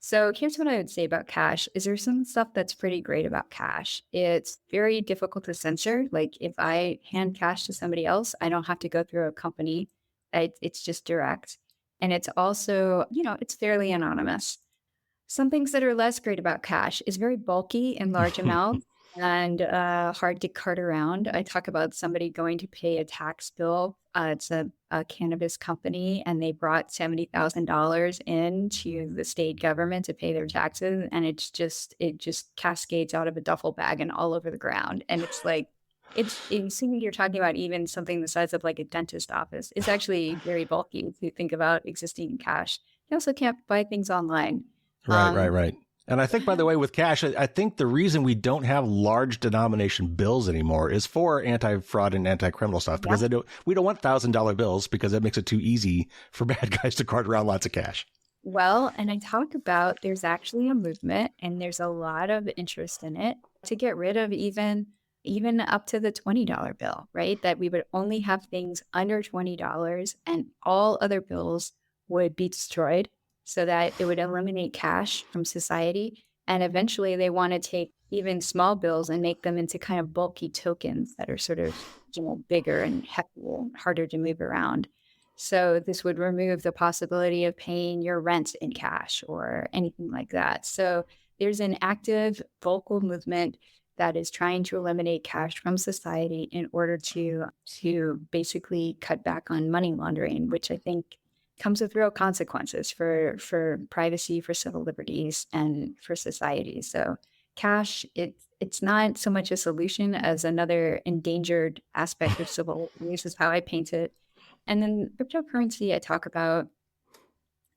So here's what I would say about cash is there's some stuff that's pretty great about cash. It's very difficult to censor. Like if I hand cash to somebody else, I don't have to go through a company. It's just direct. And it's also, it's fairly anonymous. Some things that are less great about cash is very bulky in large amounts and hard to cart around. I talk about somebody going to pay a tax bill. It's a cannabis company, and they brought $70,000 in to the state government to pay their taxes, and it just cascades out of a duffel bag and all over the ground. And it's like, assuming you're talking about even something the size of like a dentist office, it's actually very bulky if you think about existing cash. You also can't buy things online. Right. And I think, by the way, with cash, I think the reason we don't have large denomination bills anymore is for anti-fraud and anti-criminal stuff, because we don't want $1,000 bills because that makes it too easy for bad guys to cart around lots of cash. Well, and I talk about there's actually a movement and there's a lot of interest in it to get rid of even up to the $20 bill, right? That we would only have things under $20 and all other bills would be destroyed, so that it would eliminate cash from society. And eventually they want to take even small bills and make them into kind of bulky tokens that are sort of, bigger and heavier, harder to move around. So this would remove the possibility of paying your rent in cash or anything like that. So there's an active vocal movement that is trying to eliminate cash from society in order to basically cut back on money laundering, which I think comes with real consequences for privacy, for civil liberties, and for society. So cash, it's not so much a solution as another endangered aspect of civil liberties is how I paint it. And then cryptocurrency,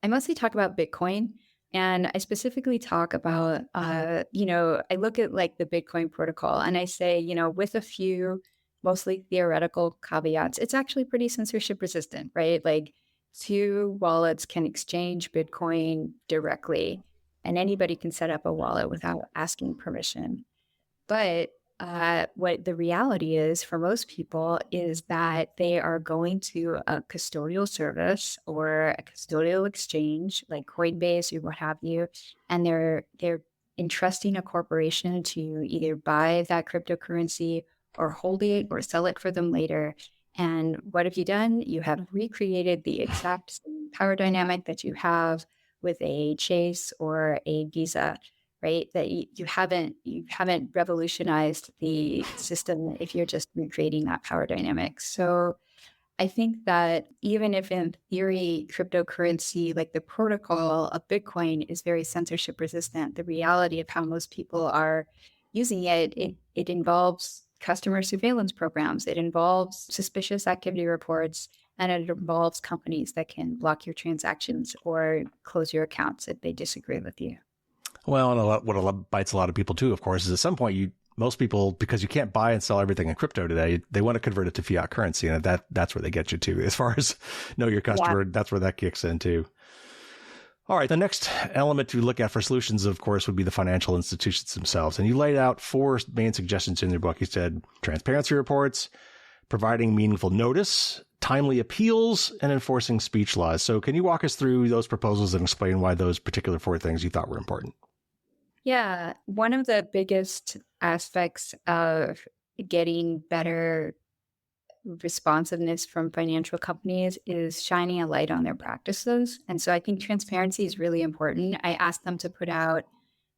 I mostly talk about Bitcoin. And I specifically talk about, I look at like the Bitcoin protocol and I say, with a few mostly theoretical caveats, it's actually pretty censorship resistant, right? Like, two wallets can exchange Bitcoin directly, and anybody can set up a wallet without asking permission. But what the reality is for most people is that they are going to a custodial service or a custodial exchange like Coinbase or what have you, and they're entrusting a corporation to either buy that cryptocurrency or hold it or sell it for them later. And what have you done? You have recreated the exact same power dynamic that you have with a Chase or a Visa, right? That you haven't revolutionized the system if you're just recreating that power dynamic. So I think that even if in theory, cryptocurrency, like the protocol of Bitcoin, is very censorship resistant, the reality of how most people are using it involves customer surveillance programs, it involves suspicious activity reports, and it involves companies that can block your transactions or close your accounts if they disagree with you. Well, and what bites a lot of people too, of course, is at some point most people, because you can't buy and sell everything in crypto today, they want to convert it to fiat currency, and that's where they get you to. As far as know your customer, that's where that kicks in too. All right, the next element to look at for solutions, of course, would be the financial institutions themselves. And you laid out 4 main suggestions in your book. You said transparency reports, providing meaningful notice, timely appeals, and enforcing speech laws. So can you walk us through those proposals and explain why those particular 4 things you thought were important? Yeah, one of the biggest aspects of getting better responsiveness from financial companies is shining a light on their practices. And so I think transparency is really important. I asked them to put out,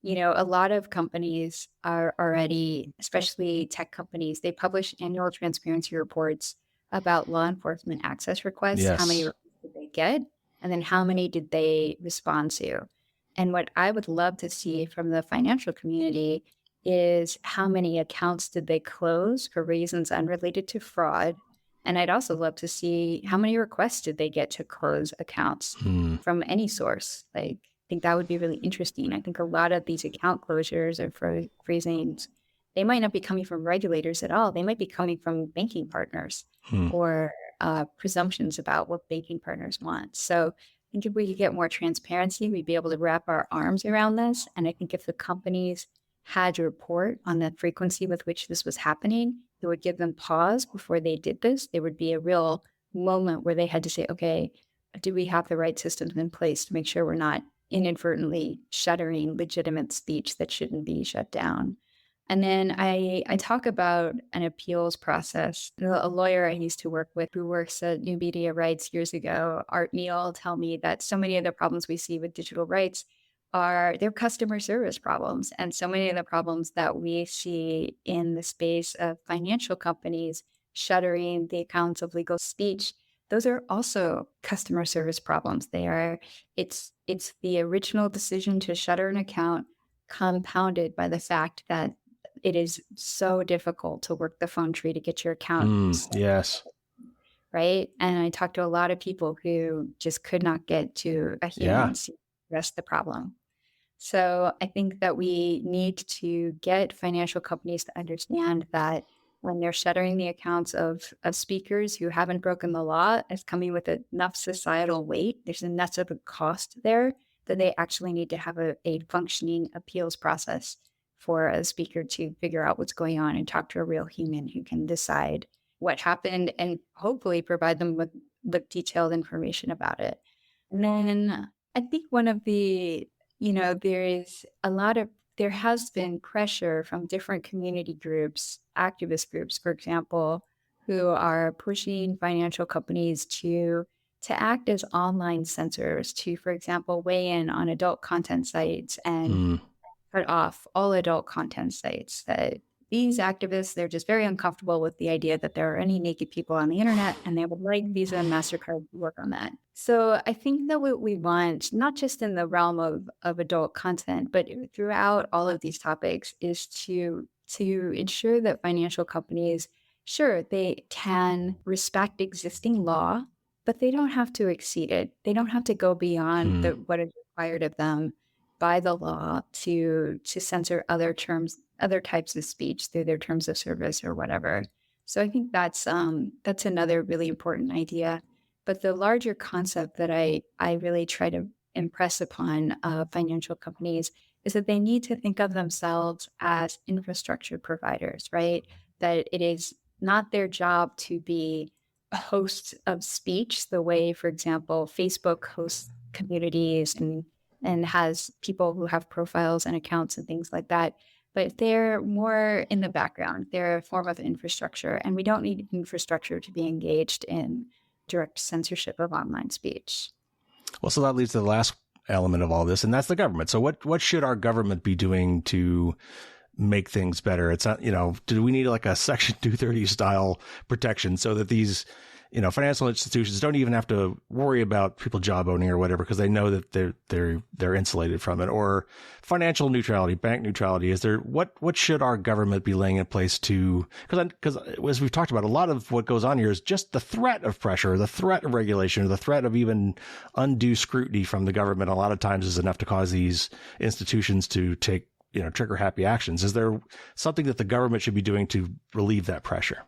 a lot of companies are already, especially tech companies, they publish annual transparency reports about law enforcement access requests, how many Yes. requests did they get, and then how many did they respond to. And what I would love to see from the financial community is how many accounts did they close for reasons unrelated to fraud. And I'd also love to see how many requests did they get to close accounts Hmm. from any source. Like, I think that would be really interesting. I think a lot of these account closures or for reasons, they might not be coming from regulators at all. They might be coming from banking partners Hmm. or presumptions about what banking partners want. So I think if we could get more transparency, we'd be able to wrap our arms around this. And I think if the companies had to report on the frequency with which this was happening, it would give them pause before they did this. There would be a real moment where they had to say, okay, do we have the right systems in place to make sure we're not inadvertently shuttering legitimate speech that shouldn't be shut down? And then I talk about an appeals process. A lawyer I used to work with who works at New Media Rights years ago, Art Neal, tell me that so many of the problems we see with digital rights are their customer service problems. And so many of the problems that we see in the space of financial companies shuttering the accounts of legal speech, those are also customer service problems. It's the original decision to shutter an account compounded by the fact that it is so difficult to work the phone tree to get your account set, Yes. right? And I talked to a lot of people who just could not get to a Yeah. human to address the problem. So I think that we need to get financial companies to understand that when they're shuttering the accounts of speakers who haven't broken the law, it's coming with enough societal weight. There's enough of a cost there that they actually need to have a functioning appeals process for a speaker to figure out what's going on and talk to a real human who can decide what happened and hopefully provide them with detailed information about it. And then I think one of the there has been pressure from different community groups, activist groups, for example, who are pushing financial companies to act as online censors, to, for example, weigh in on adult content sites and Hmm. cut off all adult content sites. That these activists, they're just very uncomfortable with the idea that there are any naked people on the internet, and they would like Visa and MasterCard to work on that. So I think that what we want, not just in the realm of adult content, but throughout all of these topics, is to ensure that financial companies, sure, they can respect existing law, but they don't have to exceed it. They don't have to go beyond Hmm. what is required of them by the law to censor other types of speech through their terms of service or whatever. So I think that's another really important idea. But the larger concept that I really try to impress upon financial companies is that they need to think of themselves as infrastructure providers, right? That it is not their job to be a host of speech the way, for example, Facebook hosts communities and has people who have profiles and accounts and things like that. But they're more in the background. They're a form of infrastructure, and we don't need infrastructure to be engaged in direct censorship of online speech. Well, so that leads to the last element of all this, and that's the government. So what should our government be doing to make things better? It's not, do we need like a Section 230 style protection so that these, financial institutions don't even have to worry about people job owning or whatever, because they know that they're insulated from it? Or financial neutrality, bank neutrality. Is there, what should our government be laying in place to, because as we've talked about, a lot of what goes on here is just the threat of pressure, the threat of regulation, or the threat of even undue scrutiny from the government a lot of times is enough to cause these institutions to take, trigger happy actions. Is there something that the government should be doing to relieve that pressure?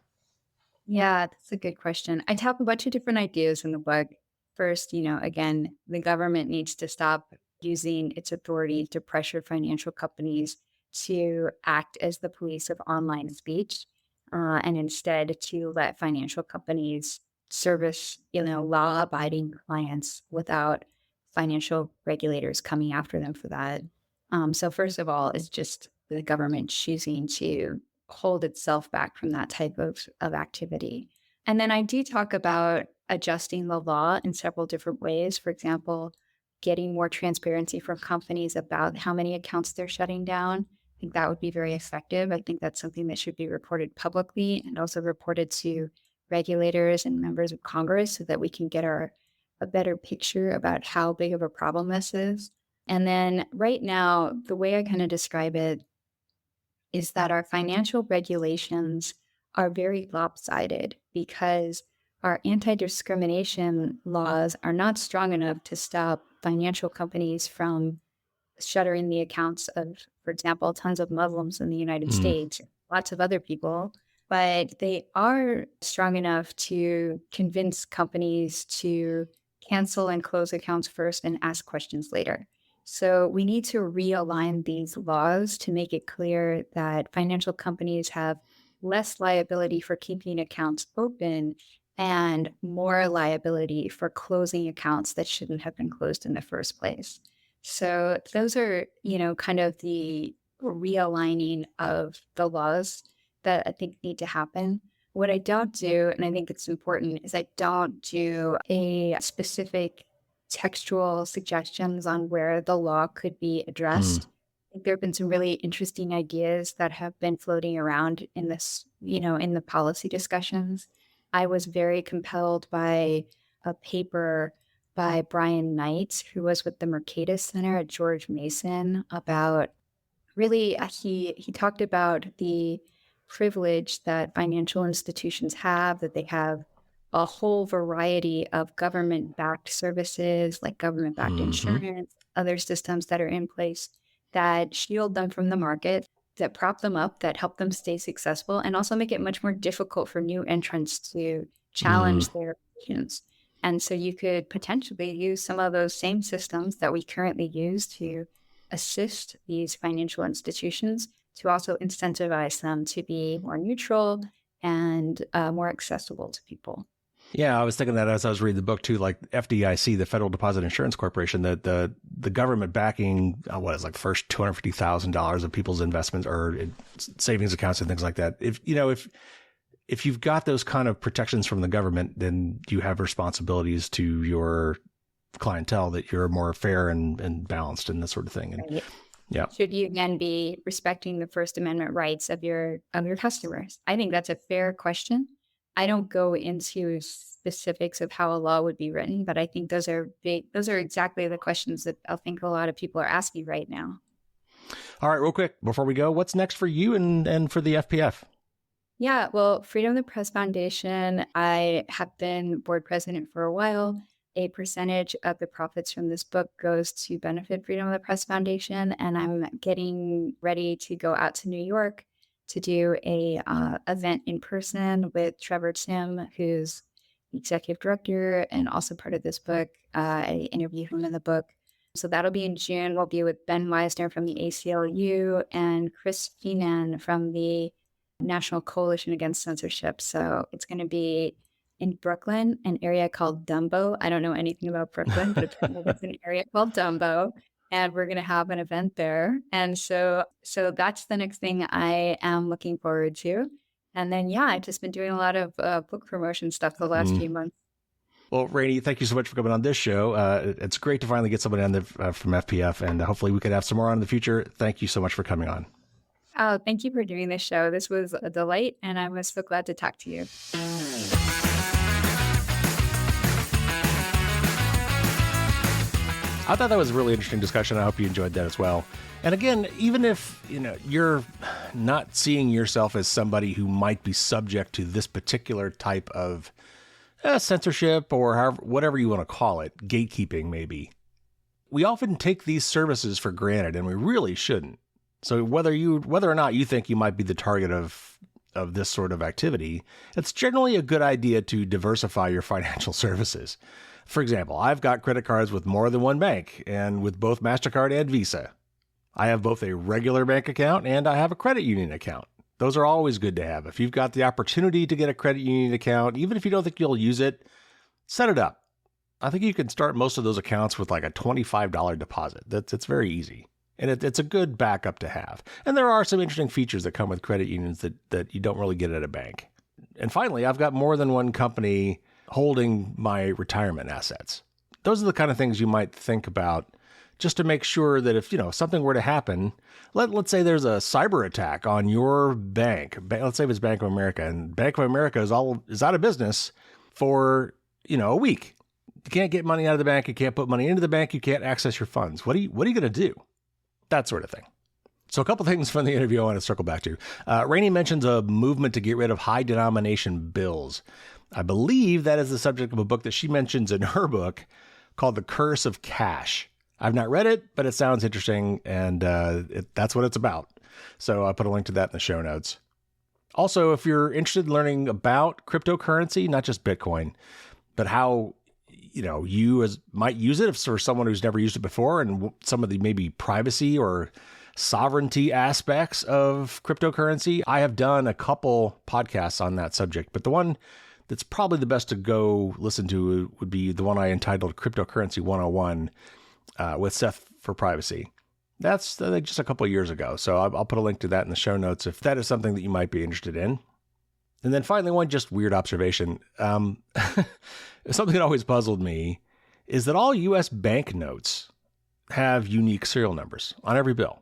Yeah, that's a good question. I have a bunch of different ideas in the book. First, again, the government needs to stop using its authority to pressure financial companies to act as the police of online speech, and instead to let financial companies service, law-abiding clients without financial regulators coming after them for that. So first of all, it's just the government choosing to hold itself back from that type of activity. And then I do talk about adjusting the law in several different ways. For example, getting more transparency from companies about how many accounts they're shutting down. I think that would be very effective. I think that's something that should be reported publicly and also reported to regulators and members of Congress so that we can get a better picture about how big of a problem this is. And then right now, the way I kind of describe it is that our financial regulations are very lopsided because our anti-discrimination laws are not strong enough to stop financial companies from shuttering the accounts of, for example, tons of Muslims in the United Mm. States, lots of other people, but they are strong enough to convince companies to cancel and close accounts first and ask questions later. So we need to realign these laws to make it clear that financial companies have less liability for keeping accounts open and more liability for closing accounts that shouldn't have been closed in the first place. So those are, kind of the realigning of the laws that I think need to happen. What I don't do, and I think it's important, is I don't do a specific textual suggestions on where the law could be Mm. addressed. I think there have been some really interesting ideas that have been floating around in this, in the policy discussions. I was very compelled by a paper by Brian Knight, who was with the Mercatus Center at George Mason, about really, he talked about the privilege that financial institutions have, that they have a whole variety of government-backed services, like government-backed Mm-hmm. insurance, other systems that are in place that shield them from the market, that prop them up, that help them stay successful, and also make it much more difficult for new entrants to Mm. challenge their positions. And so you could potentially use some of those same systems that we currently use to assist these financial institutions to also incentivize them to be more neutral and more accessible to people. Yeah, I was thinking that as I was reading the book too, like FDIC, the Federal Deposit Insurance Corporation, the government backing what is like the first $250,000 of people's investments or savings accounts and things like that. If you've got those kind of protections from the government, then you have responsibilities to your clientele that you're more fair and balanced and that sort of thing. And Right? yeah. Should you again be respecting the First Amendment rights of your customers? I think that's a fair question. I don't go into specifics of how a law would be written, but I think those are big. Those are exactly the questions that I think a lot of people are asking right now. All right, real quick before we go, what's next for you and for the FPF? Yeah, well, Freedom of the Press Foundation, I have been board president for a while. A percentage of the profits from this book goes to benefit Freedom of the Press Foundation, and I'm getting ready to go out to New York to do a event in person with Trevor Tim, who's the executive director and also part of this book. I interview him in the book. So that'll be in June. We'll be with Ben Weisner from the ACLU and Chris Feenan from the National Coalition Against Censorship. So it's going to be in Brooklyn, an area called Dumbo. I don't know anything about Brooklyn, but it's an area called Dumbo, and we're going to have an event there. And so that's the next thing I am looking forward to. And then, yeah, I've just been doing a lot of book promotion stuff the last few months. Well, Rainey, thank you so much for coming on this show. It's great to finally get somebody on from FPF, and hopefully we could have some more on in the future. Thank you so much for coming on. Oh, thank you for doing this show. This was a delight, and I was so glad to talk to you. I thought that was a really interesting discussion. I hope you enjoyed that as well. And again, even if you're not seeing yourself as somebody who might be subject to this particular type of censorship or whatever you want to call it, gatekeeping maybe, we often take these services for granted, and we really shouldn't. So whether or not you think you might be the target of this sort of activity, it's generally a good idea to diversify your financial services. For example, I've got credit cards with more than one bank, and with both MasterCard and Visa. I have both a regular bank account and I have a credit union account. Those are always good to have. If you've got the opportunity to get a credit union account, even if you don't think you'll use it, set it up. I think you can start most of those accounts with like a $25 deposit. It's very easy. And it's a good backup to have. And there are some interesting features that come with credit unions that you don't really get at a bank. And finally, I've got more than one company holding my retirement assets. Those are the kind of things you might think about just to make sure that if something were to happen, let's say there's a cyber attack on your bank. Let's say it's Bank of America, and Bank of America is out of business for a week. You can't get money out of the bank. You can't put money into the bank. You can't access your funds. What are you going to do? That sort of thing. So a couple things from the interview I want to circle back to. Rainey mentions a movement to get rid of high denomination bills. I believe that is the subject of a book that she mentions in her book called The Curse of Cash. I've not read it, but it sounds interesting, and that's what it's about. So I'll put a link to that in the show notes. Also, if you're interested in learning about cryptocurrency, not just Bitcoin, but how you might use it for someone who's never used it before, and some of the maybe privacy or sovereignty aspects of cryptocurrency, I have done a couple podcasts on that subject, but the one that's probably the best to go listen to would be the one I entitled Cryptocurrency 101 with Seth for Privacy. That's just a couple of years ago. So I'll put a link to that in the show notes if that is something that you might be interested in. And then finally, one just weird observation. Something that always puzzled me is that all U.S. banknotes have unique serial numbers on every bill.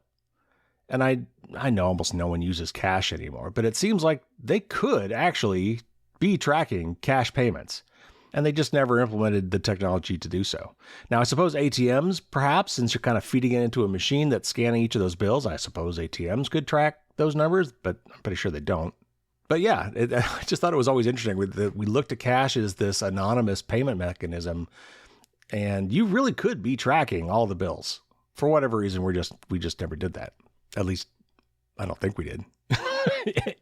And I know almost no one uses cash anymore, but it seems like they could actually be tracking cash payments. And they just never implemented the technology to do so. Now, I suppose ATMs, perhaps, since you're kind of feeding it into a machine that's scanning each of those bills, I suppose ATMs could track those numbers, but I'm pretty sure they don't. But yeah, I just thought it was always interesting. We looked at cash as this anonymous payment mechanism, and you really could be tracking all the bills. For whatever reason, we just never did that. At least, I don't think we did.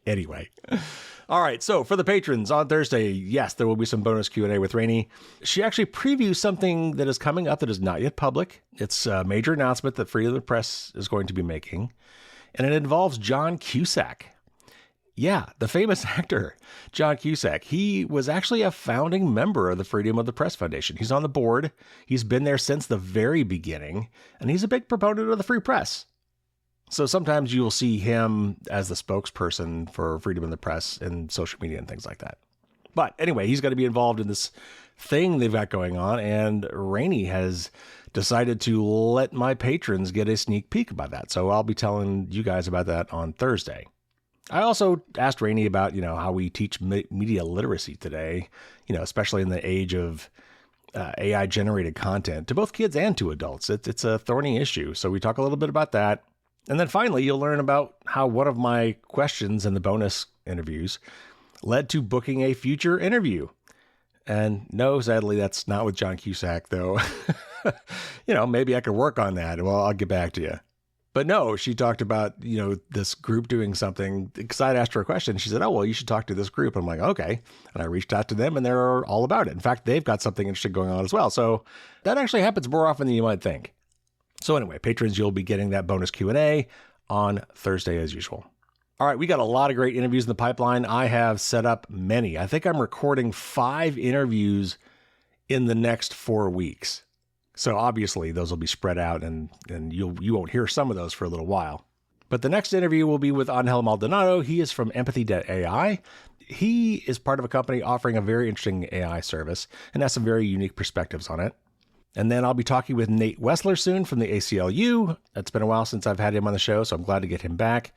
Anyway. All right, so for the patrons on Thursday, yes, there will be some bonus Q&A with Rainey. She actually previews something that is coming up that is not yet public. It's a major announcement that Freedom of the Press is going to be making, and it involves John Cusack. Yeah, the famous actor, John Cusack. He was actually a founding member of the Freedom of the Press Foundation. He's on the board. He's been there since the very beginning, and he's a big proponent of the free press. So sometimes you will see him as the spokesperson for freedom of the press and social media and things like that. But anyway, he's going to be involved in this thing they've got going on, and Rainey has decided to let my patrons get a sneak peek about that. So I'll be telling you guys about that on Thursday. I also asked Rainey about, how we teach media literacy today, especially in the age of AI generated content to both kids and to adults. It's a thorny issue. So we talk a little bit about that. And then finally, you'll learn about how one of my questions in the bonus interviews led to booking a future interview. And no, sadly, that's not with John Cusack, though. Maybe I could work on that. Well, I'll get back to you. But no, she talked about, this group doing something, because I'd asked her a question. She said, oh, well, you should talk to this group. I'm like, okay. And I reached out to them, and they're all about it. In fact, they've got something interesting going on as well. So that actually happens more often than you might think. So anyway, patrons, you'll be getting that bonus Q&A on Thursday as usual. All right, we got a lot of great interviews in the pipeline. I have set up many. I think I'm recording 5 interviews in the next 4 weeks. So obviously those will be spread out and you won't hear some of those for a little while. But the next interview will be with Angel Maldonado. He is from Empathy.ai. he is part of a company offering a very interesting AI service and has some very unique perspectives on it. And then I'll be talking with Nate Wessler soon from the ACLU. It's been a while since I've had him on the show, so I'm glad to get him back.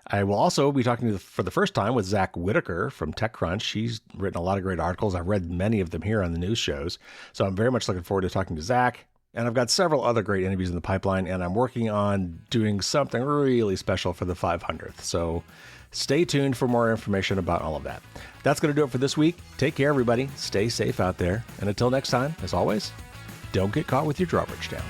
I will also be talking for the first time with Zach Whitaker from TechCrunch. He's written a lot of great articles. I've read many of them here on the news shows. So I'm very much looking forward to talking to Zach. And I've got several other great interviews in the pipeline, and I'm working on doing something really special for the 500th. So stay tuned for more information about all of that. That's going to do it for this week. Take care, everybody. Stay safe out there. And until next time, as always, don't get caught with your drawbridge down.